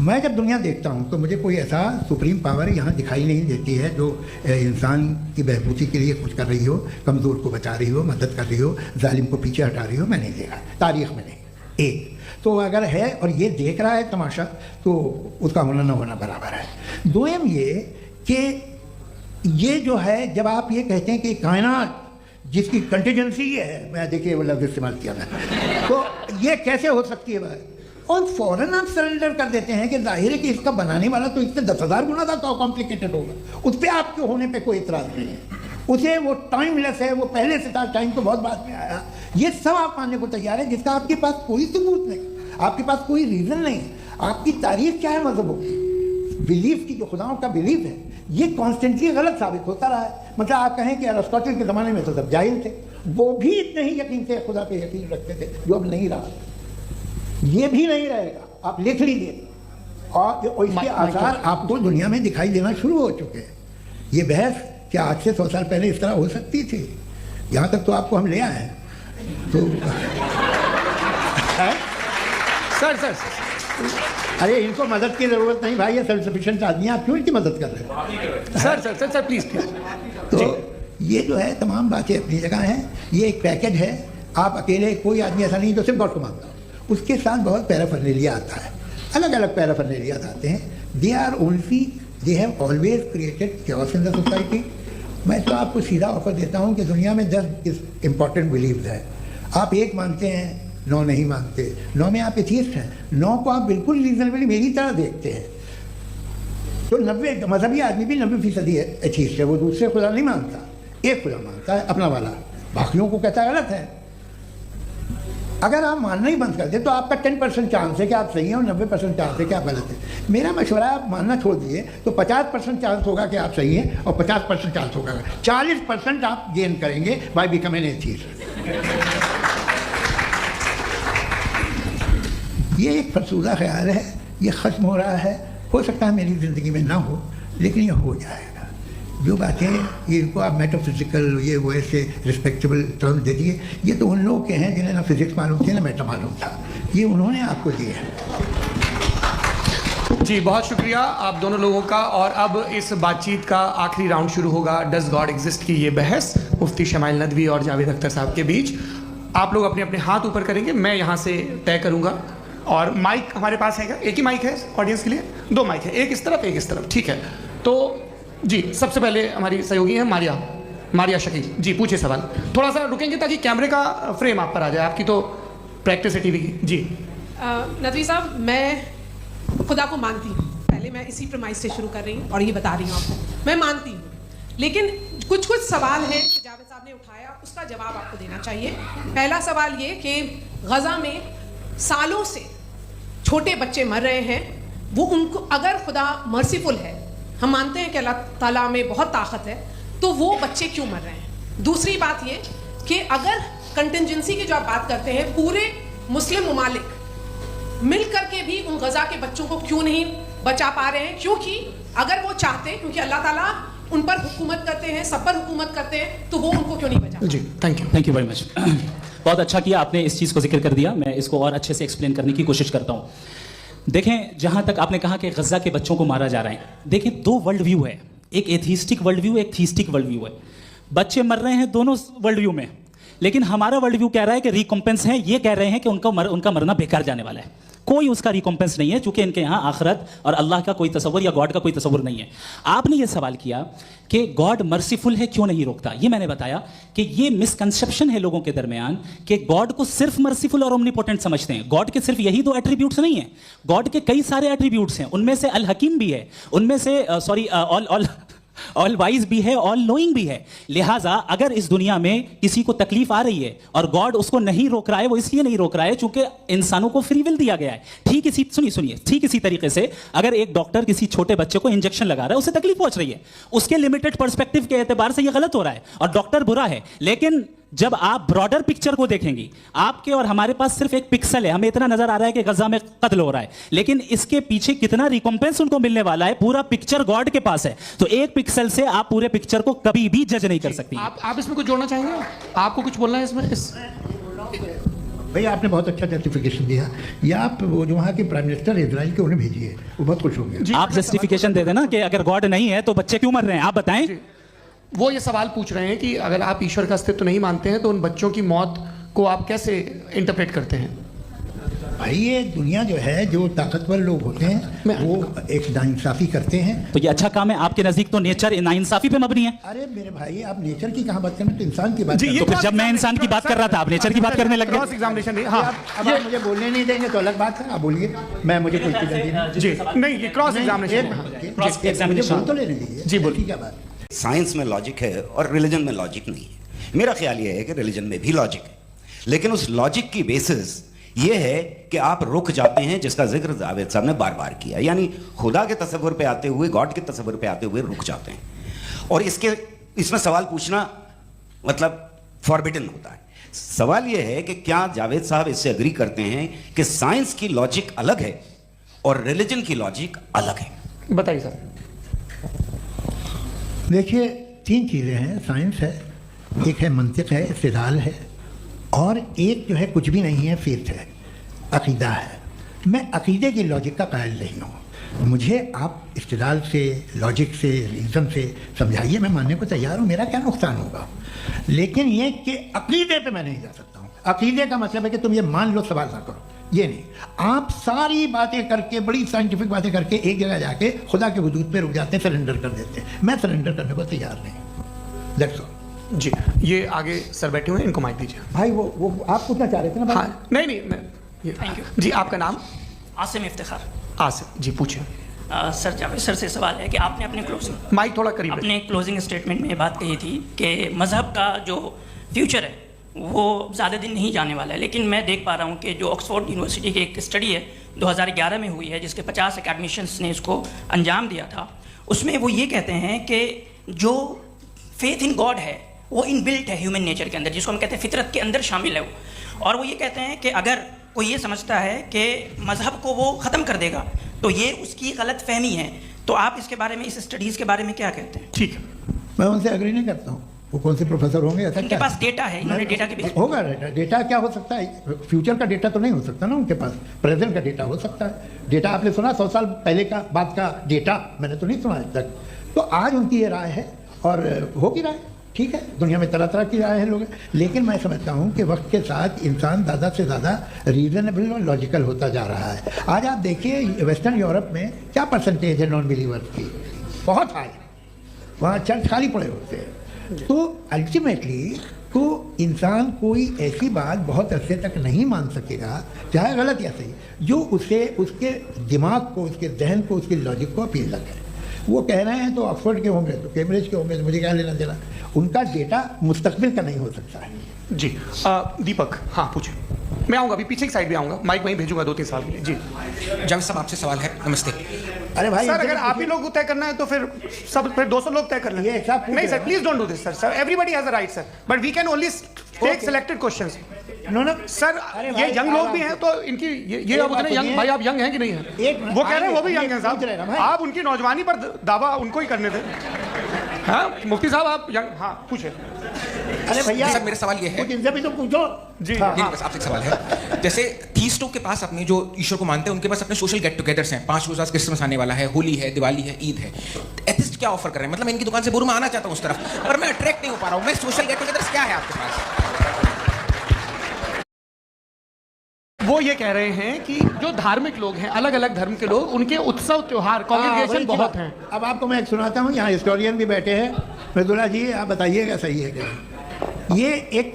मैं जब दुनिया देखता हूँ तो मुझे कोई ऐसा सुप्रीम पावर यहाँ दिखाई नहीं देती है जो इंसान की बहबूदी के लिए कुछ कर रही हो, कमज़ोर को बचा रही हो, मदद कर रही हो, जालिम को पीछे हटा रही हो। मैं नहीं देखा, तारीख में नहीं। एक तो अगर है और ये देख रहा है तमाशा, तो उसका होना ना होना बराबर है। दोयम ये कि ये जो है, जब आप ये कहते हैं कि कायनात जिसकी कंटीजेंसी है, मैं देखिए वो लफ्ज़ इस्तेमाल किया मैं, तो ये कैसे हो सकती है बात? और फौरन आप सरेंडर कर देते हैं कि जाहिर है कि इसका बनाने वाला तो इससे 10,000 गुना था, तो कॉम्प्लिकेटेड होगा। उस पर आपके होने पे कोई इतराज़ नहीं है। उसे वो टाइमलेस है, वो पहले से था, टाइम तो बहुत बाद में आया। ये सब आप मानने को तैयार है जिसका आपके पास कोई सबूत नहीं, आपके पास कोई रीज़न नहीं। आपकी तारीफ क्या है मज़हबों की? बिलीफ की, जो खुदाओं का बिलीफ है, ये कॉन्स्टेंटली गलत साबित होता रहा है। मतलब आप कहें कि अरिस्टोटल के ज़माने में तो सब जाहिल थे, वो भी इतने ही यकीन से खुदा पे यकीन रखते थे, जो अब नहीं रहा। ये भी नहीं रहेगा, आप लिख लीजिए। और इसके आसार आपको दुनिया में दिखाई देना शुरू हो चुके हैं। ये बहस क्या आज से 100 साल पहले इस तरह हो सकती थी? यहाँ तक तो आपको हम ले आए हैं। तो सर अरे इनको मदद की ज़रूरत नहीं भाई, ये सेल्फ सफिशिएंट आदमी, आप क्यों इनकी मदद कर रहे हैं? Sir please. तो ये जो है तमाम बातें अपनी जगह हैं। ये एक पैकेज है। आप अकेले, कोई आदमी ऐसा नहीं जो सिर्फ गॉड को मानता हो, उसके साथ बहुत पैराफर्नेलिया आता है, अलग अलग पैराफर्नेलिया आते हैं। They are only, they have always created chaos in the society. मैं तो आपको सीधा ऑफर देता हूँ कि दुनिया में 10 इम्पॉर्टेंट बिलीव्स हैं। आप एक मानते हैं, 9 नहीं मानते। 9 में आप एथीस्ट हैं, 9 को आप बिल्कुल रीजनेबली मेरी तरह देखते हैं। तो 90 मजहबी आदमी भी 90% एथीस्ट है। वो दूसरे खुदा नहीं मानता, एक खुदा मानता है, अपना वाला, बाकियों को कहता है गलत है। अगर आप मानना ही बंद कर दें तो आपका 10% चांस है कि आप सही हैं और 90% चांस है कि आप गलत हैं। मेरा मशवरा है, आप मानना छोड़ दिए तो 50% चांस होगा कि आप सही हैं और 50% चांस होगा, 40% आप गेन करेंगे बाय बिकमिंग एन एथीस्ट। ये एक फरसूदा ख्याल है, ये ख़त्म हो रहा है। हो सकता है मेरी ज़िंदगी में ना हो, लेकिन ये हो जाएगा। जो बातें ये इनको आप मेटाफिजिकल, ये वो ऐसे रिस्पेक्टेबल टर्म दे दिए, ये तो उन लोगों के हैं जिन्हें ना फिजिक्स मालूम थी ना मेटा मालूम था, ये उन्होंने आपको दिए हैं। जी बहुत शुक्रिया आप दोनों लोगों का। और अब इस बातचीत का आखिरी राउंड शुरू होगा, डज गॉड एग्जिस्ट की ये बहस मुफ्ती शमाइल नदवी और जावेद अख्तर साहब के बीच। आप लोग अपने अपने हाथ ऊपर करेंगे, मैं यहाँ से तय करूँगा। और माइक हमारे पास है क्या? एक ही माइक है ऑडियंस के लिए? 2 माइक है, एक इस तरफ एक इस तरफ, ठीक है। तो जी सबसे पहले हमारी सहयोगी है मारिया शकील जी, पूछिए सवाल। थोड़ा सा रुकेंगे ताकि कैमरे का फ्रेम आप पर आ जाए, आपकी तो प्रैक्टिस है टीवी की। जी नदवी साहब, मैं खुदा को मानती हूँ, पहले मैं इसी प्रमाइस से शुरू कर रही हूँ और ये बता रही हूँ आपको, मैं मानती हूँ। लेकिन कुछ सवाल हैं जो जावेद साहब ने उठाया, उसका जवाब आपको देना चाहिए। पहला सवाल ये कि गज़ा में सालों से छोटे बच्चे मर रहे हैं, वो उनको, अगर खुदा मर्सीफुल है, हम मानते हैं कि अल्लाह ताला में बहुत ताकत है, तो वो बच्चे क्यों मर रहे हैं? दूसरी बात ये कि अगर कंटिजेंसी की जो आप बात करते हैं, पूरे मुस्लिम मुमालिक मिल करके भी उन गज़ा के बच्चों को क्यों नहीं बचा पा रहे हैं? क्योंकि अगर वो चाहते, क्योंकि अल्लाह ताला उन पर हुकूमत करते हैं, सब पर हुकूमत करते हैं, तो वो उनको क्यों नहीं बचा? जी थैंक यू वेरी मच। बहुत अच्छा किया आपने इस चीज़ को जिक्र कर दिया, मैं इसको और अच्छे से एक्सप्लेन करने की कोशिश करता हूँ। देखें, जहाँ तक आपने कहा कि गज़ा के बच्चों को मारा जा रहा है, देखें 2 वर्ल्ड व्यू है, एक एथीस्टिक वर्ल्ड व्यू, एक थीस्टिक वर्ल्ड व्यू है। बच्चे मर रहे हैं दोनों वर्ल्ड व्यू में, लेकिन हमारा वर्ल्ड व्यू कह रहा है कि रिकॉम्पेंस है, ये कह रहे हैं कि उनका मरना बेकार जाने वाला है, कोई उसका रिकॉम्पेंस नहीं है, चूंकि इनके यहाँ आखिरत और अल्लाह का कोई तसव्वुर या गॉड का कोई तसव्वुर नहीं है। आपने ये सवाल किया कि गॉड मर्सीफुल है, क्यों नहीं रोकता, ये मैंने बताया कि ये मिसकंसेप्शन है लोगों के दरमियान कि गॉड को सिर्फ मर्सीफुल और ओमनीपोटेंट समझते हैं। गॉड के सिर्फ यही 2 एट्रीब्यूट्स नहीं है, गॉड के कई सारे एट्रीब्यूट्स हैं, उनमें से अल हकीम भी है, उनमें से ऑल वाइज भी है, ऑल नोइंग भी है। लिहाजा अगर इस दुनिया में किसी को तकलीफ आ रही है और गॉड उसको नहीं रोक रहा है, वो इसलिए नहीं रोक रहा है चूंकि इंसानों को फ्री विल दिया गया है। ठीक इसी तरीके से अगर एक डॉक्टर किसी छोटे बच्चे को इंजेक्शन लगा रहा है, उसे तकलीफ पहुंच रही है, उसके लिमिटेड पर्सपेक्टिव के एतबार से ये गलत हो रहा है और डॉक्टर बुरा है, लेकिन जब आप ब्रॉडर पिक्चर को देखेंगी, आपके और हमारे पास सिर्फ एक पिक्सल है, हमें इतना नजर आ रहा है कि गजा में कत्ल हो रहा है, लेकिन इसके पीछे कितना रिकॉम्पेंस उनको मिलने वाला है, पूरा पिक्चर गॉड के पास है। तो एक पिक्सल से आप पूरे पिक्चर को कभी भी जज नहीं कर सकती। आप इसमें कुछ जोड़ना चाहेंगे? आपको कुछ बोलना है इसमें? भैया आपने बहुत अच्छा जस्टिफिकेशन दिया, या आप वो जो वहाँ के प्राइम मिनिस्टर इजराइल के उन्हें भेजिए, वो बहुत खुश होंगे। आप जस्टिफिकेशन दे देना कि अगर गॉड नहीं है तो बच्चे क्यों मर रहे हैं, आप बताएं। वो ये सवाल पूछ रहे हैं कि अगर आप ईश्वर का अस्तित्व नहीं मानते हैं तो उन बच्चों की मौत को आप कैसे इंटरप्रेट करते हैं? भाई ये दुनिया जो है, जो ताकतवर लोग होते हैं वो एक नाइंसाफी करते हैं। तो ये अच्छा काम है, आपके नजदीक तो नेचर नाइंसाफी पे मबनी है। अरे मेरे भाई, आप नेचर की कहाँ बात कर रहे हैं, तो इंसान की बात कर रहे तो फिर जब मैं इंसान की बात कर रहा था, आप नेचर की बात करने लग क्रॉस गए। एग्जामिनेशन नहीं। हैं। अब आप मुझे बोलने नहीं देंगे तो अलग बात है, आप बोलिए, मुझे कोई जी नहीं, ये क्रॉस एग्जामिनेशन। मुझे बोल तो लेने दीजिए। जी बोलिए। क्या बात? साइंस में लॉजिक है और रिलीजन में लॉजिक नहीं है। मेरा ख्याल यह है कि रिलीजन में भी लॉजिक है, लेकिन उस लॉजिक की बेसिस ये है कि आप रुक जाते हैं, जिसका जिक्र जावेद साहब ने बार बार किया, यानी खुदा के तसव्वुर पे आते हुए, गॉड के तसव्वुर पे आते हुए रुक जाते हैं। और इसमें सवाल पूछना मतलब फॉरबिडन होता है। सवाल यह है कि क्या जावेद साहब इससे एग्री करते हैं कि साइंस की लॉजिक अलग है और रिलीजन की लॉजिक अलग है? बताइए सर। देखिए, 3 चीज़ें हैं। साइंस है, एक है मंतिक है, इस्तिदलाल है, और एक जो है कुछ भी नहीं है, फेथ है, अकीदा है। मैं अकीदे की लॉजिक का कायल नहीं हूँ। मुझे आप इस्तिदलाल से, लॉजिक से, रीज़न से समझाइए, मैं मानने को तैयार हूँ, मेरा क्या नुकसान होगा। लेकिन ये कि अकीदे पे मैं नहीं जा सकता हूँ। अकीदे का मतलब है कि तुम ये मान लो, सवाल ना करो, ये नहीं। आप सारी बातें करके, बड़ी साइंटिफिक बातें करके एक जगह जाके खुदा के वजूद पे रुक जाते हैं, सरेंडर कर देते हैं। मैं सरेंडर करने को तैयार नहीं। That's all. जी, ये आगे सर बैठे हुए हैं, इनको माइक दीजिए। भाई वो आप पूछना चाह रहे थे ना भाई? हाँ, नहीं मैं थैंक यू जी। आपका नाम? आसिम इफ्तिखार। आसिफ जी, पूछिए। सर जावेद सर से सवाल है कि आपने माइक थोड़ा करीब अपने क्लोजिंग स्टेटमेंट में ये बात कही थी कि मज़हब का जो फ्यूचर है वो ज़्यादा दिन नहीं जाने वाला है, लेकिन मैं देख पा रहा हूँ कि जो ऑक्सफोर्ड यूनिवर्सिटी की एक स्टडी है 2011 में हुई है, जिसके 50 एकेडमिशियंस ने इसको अंजाम दिया था, उसमें वो ये कहते हैं कि जो फेथ इन गॉड है वो इनबिल्ट है ह्यूमन नेचर के अंदर, जिसको हम कहते हैं फितरत के अंदर शामिल है वो। और वो ये कहते हैं कि अगर कोई ये समझता है कि मज़हब को वो ख़त्म कर देगा तो ये उसकी गलत फहमी है। तो आप इसके बारे में, इस स्टडीज़ के बारे में क्या कहते हैं? ठीक है। मैं उनसे एग्री नहीं करता हूँ। वो कौन से प्रोफेसर होंगे? ऐसा उनके पास डेटा है, इन्होंने डेटा के बेस होगा। डेटा क्या हो सकता है? फ्यूचर का डेटा तो नहीं हो सकता ना उनके पास, प्रेजेंट का डेटा हो सकता है। डेटा आपने सुना 100 साल पहले का बाद का डेटा? मैंने तो नहीं सुना आज तक। तो आज उनकी ये राय है और होगी राय, ठीक है। दुनिया में तरह तरह की राय है लोग, लेकिन मैं समझता हूँ कि वक्त के साथ इंसान ज़्यादा से ज़्यादा रीजनेबल और लॉजिकल होता जा रहा है। आज आप देखिए वेस्टर्न यूरोप में क्या परसेंटेज है नॉन बिलीवर्स की, बहुत हाई। वहाँ चर्च खाली पड़े होते हैं। तो अल्टीमेटली तो इंसान कोई ऐसी बात बहुत अरसे तक नहीं मान सकेगा, चाहे गलत या सही, जो उसे, उसके दिमाग को, उसके जहन को, उसके लॉजिक को अपील करे। वो कह रहे हैं तो ऑक्सफोर्ड के होंगे, तो कैम्ब्रिज के होंगे, तो मुझे क्या लेना देना। उनका डेटा मुस्तकबिल का नहीं हो सकता है। जी दीपक, हाँ पूछिए। मैं आऊँगा, अभी पीछे की साइड भी आऊँगा, माइक वहीं भेजूंगा 2-3 साल के लिए। जी जावेद साहब, आपसे सवाल है। नमस्ते। अरे भाई सर, अगर आप ही लोग को तय करना है तो फिर 200 लोग तय कर लेंगे। नहीं sir, please don't do this sir. Everybody has a right sir, but we can only take selected questions. No sir, ये यंग लोग भी हैं तो इनकी ये आप उतने यंग, भाई आप यंग हैं कि नहीं हैं? वो कह रहे हैं वो भी यंग हैं साहब, आप उनकी नौजवानी पर दावा उनको ही करने दें। हाँ मुफ्ती साहब, आप यंग, हाँ पूछे। अरे भैया सर, मेरा सवाल ये है, कुछ इनसे भी तो पूछो। जी नहीं, बस आपसे एक सवाल है। जैसे थीस्टों के पास, अपने जो ईश्वर को मानते हैं, उनके पास अपने सोशल गेट टुगेदर्स हैं। 5 रोज़ क्रिसमस आने वाला है, होली है, दिवाली है, ईद है। एथिस्ट क्या ऑफर कर रहे हैं? मतलब मैं इनकी दुकान से बोलूं मैं आना चाहता हूं उस तरफ, पर मैं अट्रैक्ट नहीं हो पा रहा हूं। मैं सोशल गेट टुगेदर क्या है आपके पास? वो ये कह रहे हैं कि जो धार्मिक लोग हैं, अलग अलग धर्म के लोग, उनके उत्सव त्योहार कॉन्ग्रेगेशन बहुत हैं। अब आपको मैं एक सुनाता हूँ, यहाँ हिस्टोरियन भी बैठे हैं। मृदुला जी आप बताइएगा सही है कि नहीं। ये एक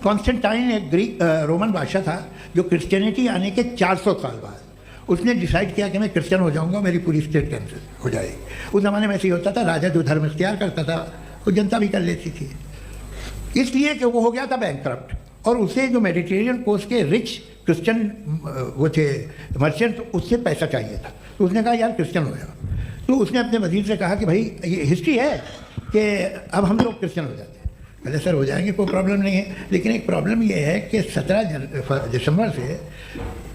कॉन्स्टेंटाइन, एक ग्रीक रोमन बादशाह था जो क्रिश्चियनिटी आने के 400 साल बाद उसने डिसाइड किया कि मैं क्रिश्चियन हो जाऊंगा, मेरी पूरी स्टेट कैंसिल हो जाएगी। उस ज़माने में ऐसे ही होता था, राजा जो धर्म इख्तियार करता था वो जनता भी कर लेती थी, इसलिए कि वो हो गया था बैंकक्रप्ट। और उसे जो मेडिटेरियन कोस्ट के रिच क्रिश्चियन वो थे मर्चेंट, उससे पैसा चाहिए था। तो उसने कहा यार क्रिश्चियन हो जाओ। तो उसने अपने वजीर से कहा कि भाई ये हिस्ट्री है कि अब हम लोग क्रिश्चियन हो जाते हैं। पहले सर हो जाएंगे, कोई प्रॉब्लम नहीं है, लेकिन एक प्रॉब्लम ये है कि 17 दिसंबर से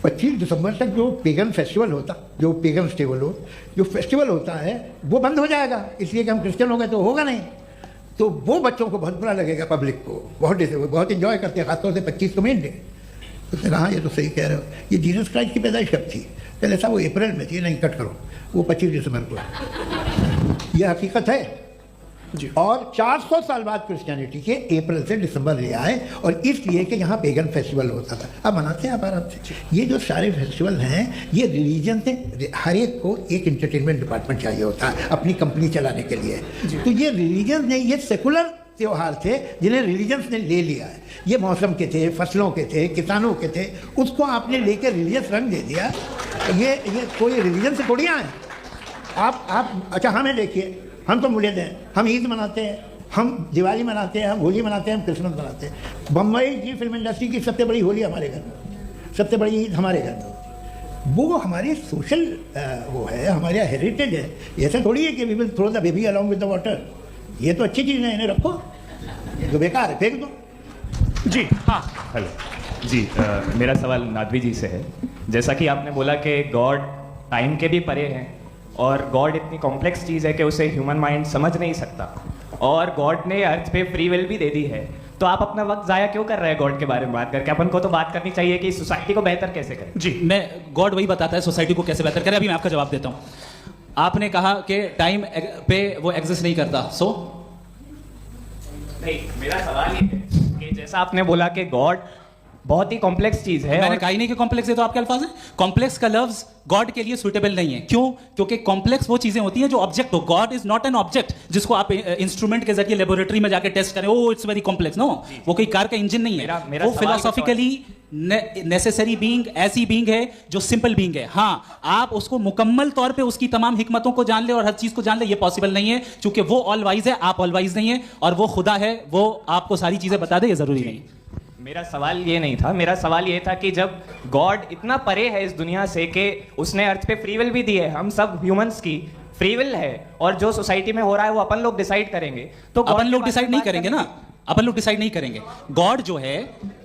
25 दिसंबर तक जो पेगन फेस्टिवल होता, जो पेगन फेस्टिवल होता है वो बंद हो जाएगा, इसलिए कि हम क्रिश्चियन हो गए तो होगा नहीं। तो वो बच्चों को बहुत बुरा लगेगा, पब्लिक को बहुत इन्जॉय करते हैं, खासतौर से 25 को मेन डे। उसने कहा ये तो सही कह रहे हो, ये जीसस क्राइस्ट की पैदाइश कब थी? पहले साहब वो अप्रैल में थी, नहीं कट करो, वो 25 दिसंबर को। यह हकीकत है जी। और 400 साल बाद क्रिश्चियनिटी के अप्रैल से दिसंबर ले आए, और इसलिए कि यहाँ पेगन फेस्टिवल होता था। अब मनाते हैं आप आराम से। ये जो सारे फेस्टिवल हैं ये रिलीजन से, हर एक को एक इंटरटेनमेंट डिपार्टमेंट चाहिए होता है अपनी कंपनी चलाने के लिए। तो ये रिलीजन ने, ये सेकुलर त्योहार थे जिन्हें रिलीजन्स ने ले लिया है। ये मौसम के थे, फसलों के थे, किसानों के थे, उसको आपने लेकर रिलीजियस रंग दे दिया। ये कोई रिलीजन से थोड़ी आए आप। अच्छा हमें देखिए, हम तो मुल्क हैं, हम ईद मनाते हैं, हम दिवाली मनाते हैं, हम होली मनाते हैं, हम क्रिसमस मनाते हैं। बम्बई की फिल्म इंडस्ट्री की सबसे बड़ी होली हमारे घर में, सबसे बड़ी ईद हमारे घर में। वो हमारी सोशल वो है, हमारा हेरिटेज है। ऐसा थोड़ी है कि we will throw the baby along with the water. ये तो अच्छी चीज़ है, इन्हें रखो, ये तो बेकार है, फेंक दो। जी हाँ, हेलो जी। मेरा सवाल नादवी जी से है। जैसा कि आपने बोला कि गॉड टाइम के भी परे हैं, और गॉड इतनी कॉम्प्लेक्स चीज़ है कि उसे ह्यूमन माइंड समझ नहीं सकता, और गॉड ने अर्थ पे फ्री विल भी दे दी है। तो आप अपना वक्त ज़ाया क्यों कर रहे हैं गॉड के बारे में बात करके? अपन को तो बात करनी चाहिए कि सोसाइटी को बेहतर कैसे करें। जी, मैं गॉड वही बताता है सोसाइटी को कैसे बेहतर करें। अभी मैं आपका जवाब देता हूँ। आपने कहा कि टाइम पे वो एग्जिस्ट नहीं करता, सो नहीं, मेरा सवाल ये है कि जैसा आपने बोला कि गॉड बहुत ही कॉम्प्लेक्स चीज है। मैंने कहा ही नहीं कि कॉम्प्लेक्स है, तो आपके अल्फाज हैं। कॉम्प्लेक्स का लफ्ज गॉड के लिए सुटेबल नहीं है। क्यों? क्योंकि कॉम्प्लेक्स वो चीजें होती हैं जो ऑब्जेक्ट हो। God is not an object जिसको आप इंस्ट्रूमेंट के जरिए लेबोरेटरी में जाके टेस्ट करें, oh it's very complex. No, वो कोई कार का इंजन नहीं है। वो फिलोसॉफिकली नेसेसरी बीइंग, ऐसी बीइंग है जो सिंपल बीइंग है। हाँ, आप उसको मुकम्मल तौर पे उसकी तमाम हिकमतों को जान ले और हर चीज को जान ले, ये पॉसिबल नहीं है, क्योंकि वो ऑल वाइज है, आप ऑल वाइज नहीं है, और वो खुदा है, वो आपको सारी चीजें बता दे, ये जरूरी नहीं। मेरा सवाल ये नहीं था, मेरा सवाल ये था कि जब गॉड इतना परे है इस दुनिया से कि उसने अर्थ पे फ्री विल भी दी है, हम सब ह्यूमंस की फ्री विल है, और जो सोसाइटी में हो रहा है वो अपन लोग डिसाइड करेंगे। तो अपन लोग डिसाइड नहीं करेंगे ना, अपन लोग डिसाइड नहीं करेंगे। गॉड जो है,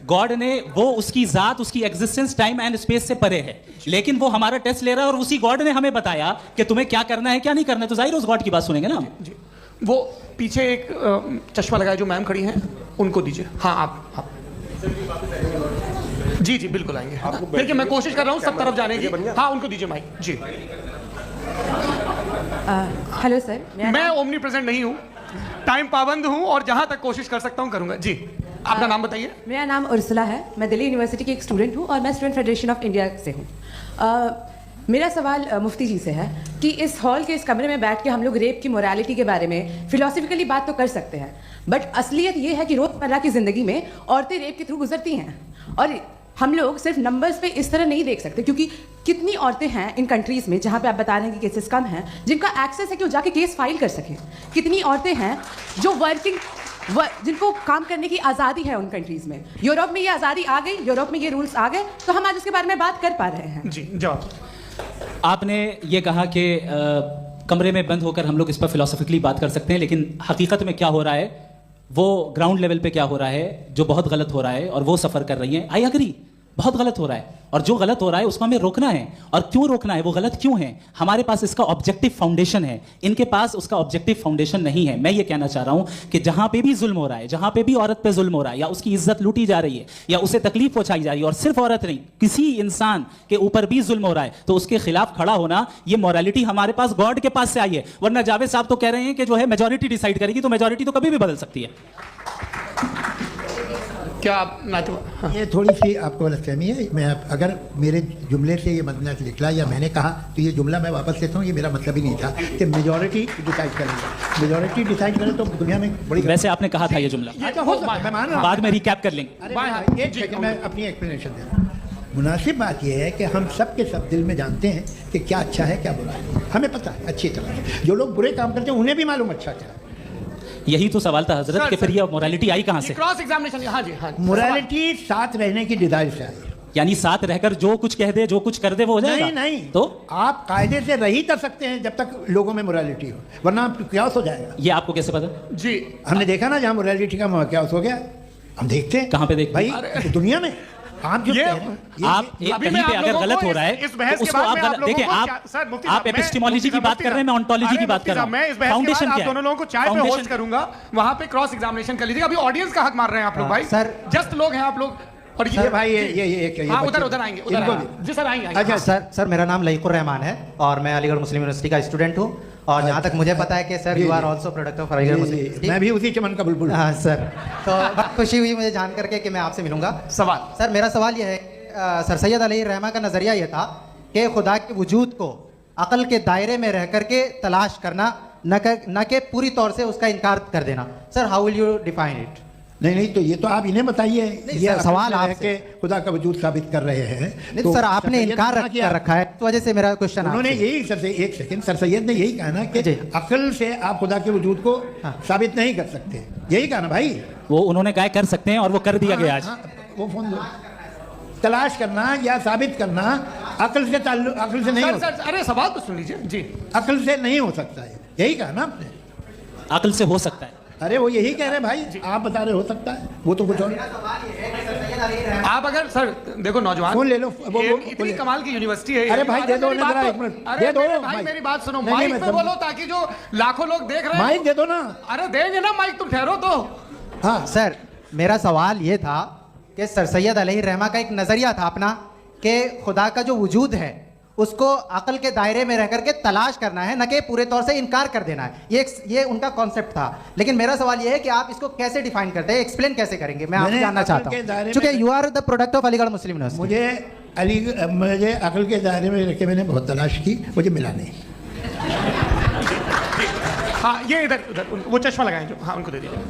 गॉड ने वो उसकी जात, उसकी एग्जिस्टेंस टाइम एंड स्पेस से परे है, लेकिन वो हमारा टेस्ट ले रहा है, और उसी गॉड ने हमें बताया कि तुम्हें क्या करना है क्या नहीं करना है। तो जाहिर उस गॉड की बात सुनेंगे ना। जी। वो पीछे एक चश्मा लगाया जो मैम खड़ी हैं, उनको दीजिए। हाँ आप जी जी बिल्कुल आएंगे। देखिए मैं कोशिश कर रहा हूँ सब तरफ जाने की। हाँ उनको दीजिए माइक। जी हेलो सर, मैं ओमनी प्रेजेंट नहीं हूँ, टाइम पाबंद हूँ, और जहाँ तक कोशिश कर सकता हूँ करूँगा। जी आपका नाम बताइए। मेरा नाम उर्सुला है, मैं दिल्ली यूनिवर्सिटी की एक स्टूडेंट हूँ, और मैं स्टूडेंट फेडरेशन ऑफ इंडिया से हूँ। मेरा सवाल मुफ्ती जी से है कि इस हॉल के इस कमरे में बैठ के हम लोग रेप की मोरालिटी के बारे में फिलोसफिकली बात तो कर सकते हैं, बट असलियत ये है कि रोज़मर्रा की ज़िंदगी में औरतें रेप के थ्रू गुजरती हैं, और हम लोग सिर्फ नंबर्स पे इस तरह नहीं देख सकते, क्योंकि कितनी औरतें हैं इन कंट्रीज़ में जहाँ पे आप बता रहे हैं कि केसेस कम हैं, जिनका एक्सेस है कि वो जाके केस फाइल कर सकें। कितनी औरतें हैं जो जिनको काम करने की आज़ादी है उन कंट्रीज़ में। यूरोप में ये आज़ादी आ गई, यूरोप में ये रूल्स आ गए, तो हम आज उसके बारे में बात कर पा रहे हैं। जी जवाब। आपने ये कहा कि कमरे में बंद होकर हम लोग इस पर फिलोसफिकली बात कर सकते हैं, लेकिन हकीकत में क्या हो रहा है, वो ग्राउंड लेवल पे क्या हो रहा है जो बहुत गलत हो रहा है, और वो सफ़र कर रही हैं। आई अग्री, बहुत गलत हो रहा है, और जो गलत हो रहा है उसको हमें रोकना है। और क्यों रोकना है, वो गलत क्यों है, हमारे पास इसका ऑब्जेक्टिव फाउंडेशन है, इनके पास उसका ऑब्जेक्टिव फाउंडेशन नहीं है। मैं ये कहना चाह रहा हूं कि जहां पे भी जुल्म हो रहा है, जहां पे भी औरत पे जुल्म हो रहा है, या उसकी इज्जत लूटी जा रही है, या उसे तकलीफ पहुंचाई जा रही है, और सिर्फ औरत नहीं, किसी इंसान के ऊपर भी जुल्म हो रहा है, तो उसके खिलाफ खड़ा होना, ये मॉरलिटी हमारे पास गॉड के पास से आई है। वरना जावेद साहब तो कह रहे हैं कि जो है मेजॉरिटी डिसाइड करेगी, तो मेजॉरिटी तो कभी भी बदल सकती है। क्या आप नाते ये थोड़ी सी आपको गलतफहमी है। मैं अगर मेरे जुमले से ये मतलब निकला या मैंने कहा तो ये जुमला मैं वापस लेता हूँ, ये मेरा मतलब ही नहीं था कि मेजॉरिटी डिसाइड करेंगे। मेजॉरिटी डिसाइड करे तो दुनिया में बड़ी वैसे आपने कहा था ये जुमला, अच्छा, हो सकता है, मैं मान रहा हूँ। बाद में रिकैप कर लेंगे। अरे एक सेकंड, मैं अपनी एक्सप्लेनेशन दे रहा हूँ। मुनासिब बात यह है कि हम सब के सब दिल में जानते हैं कि क्या अच्छा है क्या बुरा है, हमें पता है अच्छी तरह से। जो लोग बुरे काम करते हैं उन्हें भी मालूम अच्छा क्या है। यही तो सवाल था हजरत कि फिर ये मोरालिटी आई कहां से? क्रॉस एग्जामिनेशन, हाँ जी हाँ जी। मोरालिटी साथ रहने की डिजायर से आई। यानी साथ रहकर जो कुछ कह दे, जो कुछ कर दे, वो हो जाएगा? नहीं तो आप कायदे से रही कर सकते हैं जब तक लोगों में मोरालिटी हो, वरना क्यास हो जाएगा। ये आपको कैसे पता? जी हमने देखा ना जहाँ मोरालिटी का क्यास हो गया, हम देखते हैं। कहाँ पे देखते भाई हैं? दुनिया में। आप जो आप कहीं पे अगर गलत हो रहा है तो उसको आप गलत देखिए। आप एपिस्टेमोलॉजी की बात कर रहे हैं, मैं ओंटोलॉजी की बात कर रहा हूं। मैं इस बहस के बाद आप दोनों लोगों को चाय पे होस्ट करूंगा, वहां पे क्रॉस एग्जामिनेशन कर लीजिएगा। अभी ऑडियंस का हक मार रहे हैं आप लोग भाई, सर जस्ट लोग हैं आप लोग। और ये भाई ये हाँ, उधर आएंगे, उधर आएंगे जी सर, आएंगे। अच्छा सर मेरा नाम लईकुर रहमान है और मैं अलीगढ़ मुस्लिम यूनिवर्सिटी का स्टूडेंट हूँ। और जहाँ तक मुझे पता है कि sir you are also product of Aligarh Muslim University. मैं भी उसी चमन का बुलबुल। हाँ सर, तो बहुत खुशी हुई मुझे जान करके कि मैं आपसे मिलूंगा। सवाल सर, मेरा सवाल ये है, सर सैयद अलैहि रहमा का नज़रिया ये था कि खुदा के वजूद को अक़ल के दायरे में रह करके तलाश करना, न कि पूरी तौर से उसका इनकार कर देना। Sir how will you define it? नहीं तो ये तो आप इन्हें बताइए। ये सवाल है कि खुदा का वजूद साबित कर रहे हैं। नहीं तो सर आपने इनकार कर रखा है, तो वजह से मेरा क्वेश्चन उन्होंने यही सर एक सेकंड, सर सैयद ने यही कहा ना कि अकल से आप खुदा के वजूद को साबित नहीं कर सकते, यही कहा ना भाई। वो उन्होंने कहा कर सकते हैं और वो कर दिया गया आज। वो फोन दो। तलाश करना या साबित करना अकल से नहीं हो सकता। अरे सवाल तो सुन लीजिए जी। अकल से नहीं हो सकता है, यही कहा ना आपने। अकल से हो सकता है। अरे वो यही कह रहे हैं भाई, आप बता रहे हो सकता है, वो तो कुछ और। आप अगर सर देखो नौजवान फोन ले लो, वो इतनी कमाल की यूनिवर्सिटी है। अरे भाई दे दो ना, एक मिनट दे दो भाई, मेरी बात सुनो, नहीं, माइक पे बोलो ताकि जो लाखों लोग देख रहे हैं। माइक दे दो ना। अरे देंगे ना माइक, तुम ठहरो तो। हाँ सर, मेरा सवाल ये था कि सर सैयद अलैहि रहमा का एक नज़रिया था अपना कि खुदा का जो वजूद है उसको अकल के दायरे में रह करके तलाश करना है, न कि पूरे तौर से इनकार कर देना है। ये उनका कॉन्सेप्ट था। लेकिन मेरा सवाल ये है कि आप इसको कैसे डिफाइन करते हैं, एक्सप्लेन कैसे करेंगे, मैं आपसे जानना चाहता हूँ, क्योंकि you are the product of Aligarh Muslim University. मुझे अकल के दायरे में रख के मैंने बहुत तलाश की, मुझे मिला नहीं। हाँ ये इधर वो चश्मा लगाएं जो, हाँ उनको दे दीजिए।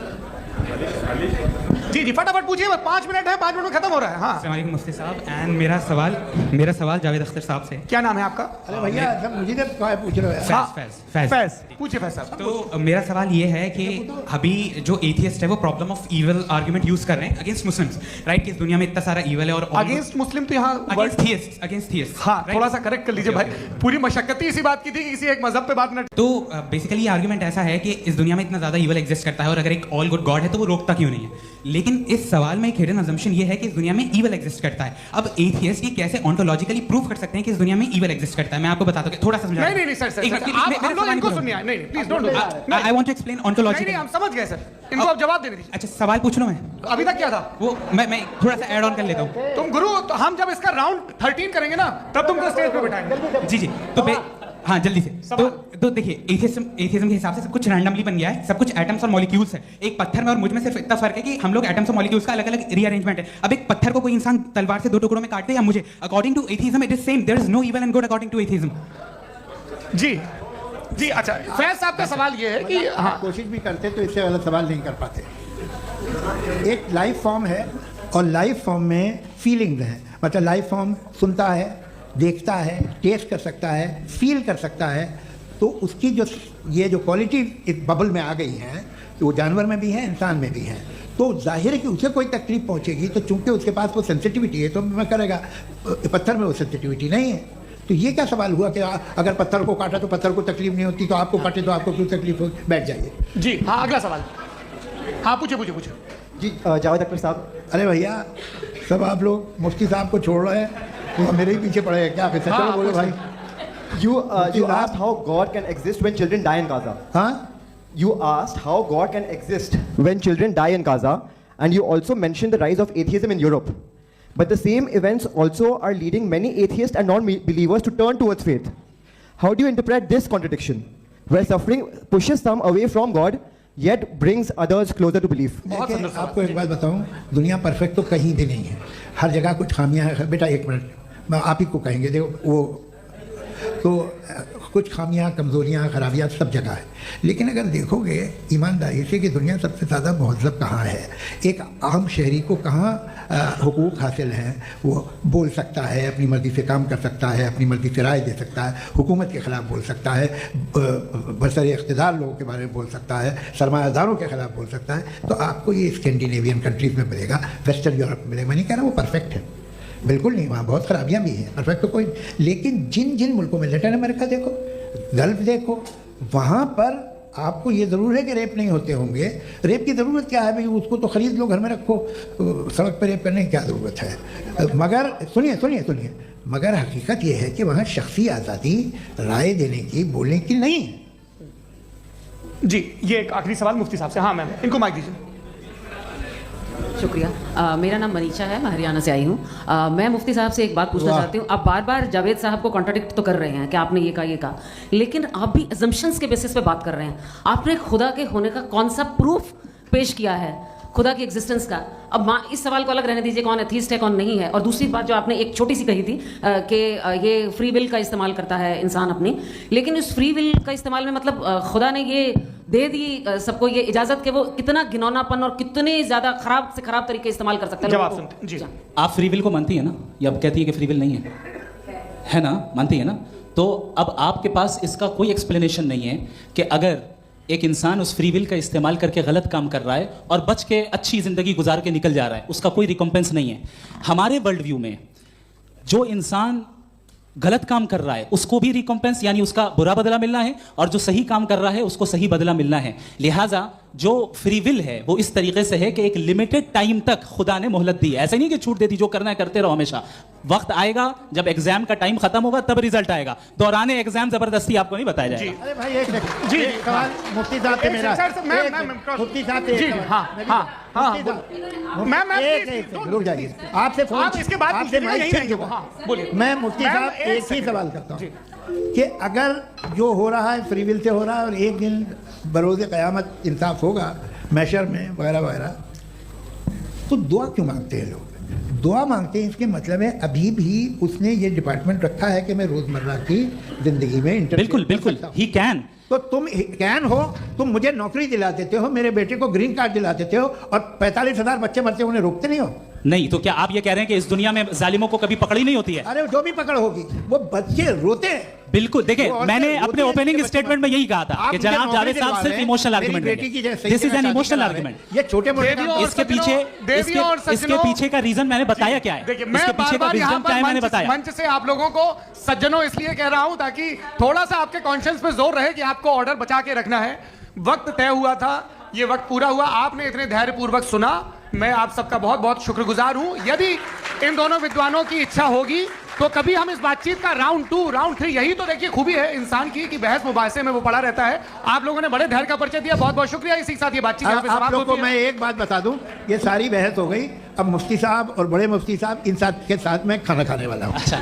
जी फटाफट पूछिए, 5 मिनट है, 5 मिनट में खत्म हो रहा है। हाँ अस्सलाम वालेकुम मुफ्ती साहब, एंड मेरा सवाल जावेद अख्तर साहब से। क्या नाम है आपका? अरे भैया सब मुझे तो पूछ रहे हो। फैज पूछिए फैज साहब। तो मेरा सवाल ये है कि अभी जो एथियस्ट है वो problem of evil argument use कर रहे हैं अगेंस्ट मुस्लिम्स, राइट? कि इस दुनिया में इतना सारा ईविल है और अगेंस्ट मुस्लिम तो यहाँ अगेंस्ट थियस्ट। हाँ थोड़ा सा करेक्ट कर लीजिए भाई, पूरी मशक्कत इसी बात की थी कि किसी एक मजहब पे बात न। तो बेसिकली आर्गुमेंट ऐसा है कि इस दुनिया में इतना ज्यादा ईविल एग्जिस्ट करता है और अगर एक ऑल गुड गॉड है तो वो रोकता क्यों नहीं है? लेकिन इस सवाल में एक हिडन अजम्पशन ये है कि इस दुनिया में ईविल एग्जिस्ट करता है। अब एथियस्ट ये कैसे ऑन्टोलॉजिकली प्रूव कर सकते हैं कि इस दुनिया में ईविल एग्जिस्ट करता है? मैं आपको बताता हूं, थोड़ा सा समझा। नहीं सर हम लोग इनको सुनिए। नहीं please don't do that. I want to explain ontology. नहीं हम समझ गए सर, इनको अब जवाब देने दीजिए। अच्छा सवाल पूछ लो। मैं अभी तक क्या था वो मैं थोड़ा सा ऐड ऑन कर लेता हूं। तुम गुरु, तो हम जब इसका राउंड 13 करेंगे ना तब तुमको स्टेज पे बिठाएंगे। जी तो हाँ जल्दी से। तो देखिए एथियज्म के हिसाब से सब कुछ रैंडमली बन गया है, सब कुछ एटम्स और मॉलिक्यूल्स है। एक पत्थर में और मुझ में सिर्फ इतना फर्क है कि हम लोग एटम्स और मॉलिक्यूल्स का अलग अलग रीअरेंजमेंट है। अब एक पत्थर को कोई इंसान तलवार से 2 टुकड़ों में काट दे या मुझे, according to atheism it is same, there is no evil and good according to atheism. जी अच्छा फैज साहब का सवाल ये है कि हाँ कोशिश भी करते तो इससे गलत सवाल नहीं कर पाते। एक लाइफ फॉर्म है और लाइफ फॉर्म में फीलिंग्स हैं, मतलब लाइफ फॉर्म सुनता है, देखता है, टेस्ट कर सकता है, फील कर सकता है। तो उसकी जो क्वालिटी इस बबल में आ गई है, तो वो जानवर में भी है, इंसान में भी है। तो जाहिर है कि उसे कोई तकलीफ पहुंचेगी, तो चूंकि उसके पास वो सेंसिटिविटी है तो मैं करेगा। पत्थर में वो सेंसिटिविटी नहीं है। तो ये क्या सवाल हुआ कि अगर पत्थर को काटा तो पत्थर को तकलीफ नहीं होती, तो आपको काटे तो आपको क्यों तकलीफ हो? बैठ जाइए। जी हाँ अगला सवाल। हाँ पूछिए। जी जावेद अख्तर साहब। अरे भैया सब आप लोग मुफ्ती साहब को छोड़ रहे हैं, तो मेरे ही पीछे पड़े हैं क्या? फिर चलो बोलो भाई. You asked how God can exist when children die in Gaza. हाँ, You asked how God can exist when children die in Gaza, and you also mentioned the rise of atheism in Europe. But the same events also are leading many atheists and non-believers to turn towards faith. How do you interpret this contradiction, where suffering pushes some away from God, yet brings others closer to belief? देखिए, आपको एक बात बताऊं, दुनिया perfect तो कहीं भी नहीं है, हर जगह कुछ खामियां हैं. बेटा एक मिनट, मैं आप ही को कहेंगे, देखो वो तो कुछ खामियां, कमज़ोरियां, खराबियां सब जगह है. लेकिन अगर देखोगे ईमानदारी से कि दुनिया सबसे ज़्यादा महज़ब कहाँ है, एक आम शहरी को कहाँ हुकूक हासिल हैं, वो बोल सकता है, अपनी मर्ज़ी से काम कर सकता है, अपनी मर्ज़ी से राय दे सकता है, हुकूमत के ख़िलाफ़ बोल सकता है, बरसर इक़्तिदार लोगों के बारे में बोल सकता है, सरमायादारों के ख़िलाफ़ बोल सकता है. तो आपको ये स्कैंडिनेवियन कंट्रीज़ में मिलेगा, वेस्टर्न यूरोप में मिलेगा. मैं नहीं कह रहा वो परफेक्ट है, बिल्कुल नहीं, वहाँ बहुत खराबियाँ भी हैं, परफेक्ट तो कोई. लेकिन जिन जिन मुल्कों में, लैटिन अमेरिका देखो, गल्फ देखो, वहाँ पर आपको ये ज़रूर है कि रेप नहीं होते होंगे. रेप की ज़रूरत क्या है भाई? उसको तो ख़रीद लो, घर में रखो, सड़क पर रेप करने की क्या ज़रूरत है? मगर सुनिए सुनिए सुनिए, मगर हकीकत ये है कि वहाँ शख्सी आज़ादी राय देने की, बोलने की नहीं है. जी, ये एक आखिरी सवाल मुफ्ती साहब से. हाँ मैम, इनको माइक दीजिए. शुक्रिया. मेरा नाम मनीषा है, मैं हरियाणा से आई हूँ. मैं मुफ्ती साहब से एक बात पूछना चाहती हूँ. आप बार बार जावेद साहब को कॉन्ट्राडिक्ट तो कर रहे हैं कि आपने ये कहा, लेकिन आप भी अजम्पशंस के बेसिस पे बात कर रहे हैं. आपने खुदा के होने का कौन सा प्रूफ पेश किया है, खुदा की एग्जिस्टेंस का? अब इस सवाल को अलग रहने दीजिए, कौन एथीस्ट है कौन नहीं है. और दूसरी बात जो आपने एक छोटी सी कही थी कि ये फ्री विल का इस्तेमाल करता है इंसान अपनी, लेकिन इस फ्री विल का इस्तेमाल में मतलब खुदा ने ये दे दी सबको ये इजाज़त कि वो कितना घिनौनापन और कितने ज़्यादा ख़राब से ख़राब तरीके इस्तेमाल कर सकता है. जवाब सुनते जी. आप फ्री विल को मानती है ना, या आप कहती है कि फ्री विल नहीं है ना, मानती है ना? तो अब आपके पास इसका कोई एक्सप्लेनेशन नहीं है कि अगर एक इंसान उस फ्री विल का इस्तेमाल करके गलत काम कर रहा है और बच के अच्छी ज़िंदगी गुजार के निकल जा रहा है, उसका कोई रिकम्पेंस नहीं है. हमारे वर्ल्ड व्यू में जो इंसान गलत काम कर रहा है उसको भी रिकम्पेंस यानी उसका बुरा बदला मिलना है, और जो सही काम कर रहा है उसको सही बदला मिलना है. लिहाजा जो फ्री विल है वो इस तरीके से है कि एक लिमिटेड टाइम तक खुदा ने मोहलत दी है. ऐसा नहीं कि छूट दे दी, जो करना है करते रहो हमेशा. वक्त आएगा जब एग्जाम का टाइम खत्म होगा तब रिजल्ट आएगा. दौराने एग्जाम जबरदस्ती आपको नहीं बताया जाएगा. अरे भाई एक सेकंड जी, सवाल मुफ्ती साहब से मेरा, मुफ्ती साहब से, मैं रुक जाइए, आपसे फोन, इसके बाद आपसे बोलिए. मैं मुफ्ती साहब एक ही सवाल करता हूँ कि अगर जो हो रहा है फ्री विल से हो रहा है और एक दिन बरोज़ क़यामत इंसाफ होगा मैशर में वगैरह वगैरह, तो दुआ क्यों मांगते हैं लोग? दुआ मांगते हैं इसके मतलब है अभी भी उसने ये डिपार्टमेंट रखा है कि मैं रोज़मर्रा की ज़िंदगी में बिल्कुल बिल्कुल ही कैन. तो तुम कैन हो, तुम मुझे नौकरी दिला देते हो, मेरे बेटे को ग्रीन कार्ड दिला देते हो, और 45,000 बच्चे मरते उन्हें रोकते नहीं हो. नहीं तो क्या आप ये कह रहे हैं कि इस दुनिया में जालिमों को कभी पकड़ी नहीं होती है? अरे जो भी पकड़ होगी वो बच्चे रोते हैं. बिल्कुल. देखिए मैंने अपने ओपनिंग स्टेटमेंट में यही कहा था कि जनाब जावेद साहब सिर्फ इमोशनल आर्गुमेंट है. This is an emotional argument. ये छोटे मोटे इसके पीछे का रीजन मैंने बताया क्या है, इसके पीछे का रीजन क्या है मैंने बताया. मंच से आप लोगों को सज्जनों इसलिए कह रहा हूं ताकि थोड़ा सा आपके कॉन्शियस पे जोर रहे कि आपको ऑर्डर बचा के रखना है. वक्त तय हुआ था, ये वक्त पूरा हुआ, आपने इतने धैर्यपूर्वक सुना, मैं आप सबका बहुत बहुत शुक्रगुजार हूं. यदि इन दोनों विद्वानों की इच्छा होगी तो कभी हम इस बातचीत का राउंड 2 राउंड 3, यही तो देखिए खूबी है इंसान की कि बहस मुबाहसे में वो पड़ा रहता है. आप लोगों ने बड़े धैर्य का परिचय दिया, बहुत बहुत शुक्रिया. इसी के साथ ये बातचीत यहाँ पे समाप्त होती है. मैं एक बात बता दूं, ये सारी बहस हो गई, अब मुफ्ती साहब और बड़े मुफ्ती साहब इन साथ के साथ मैं खाना खाने वाला हूँ. अच्छा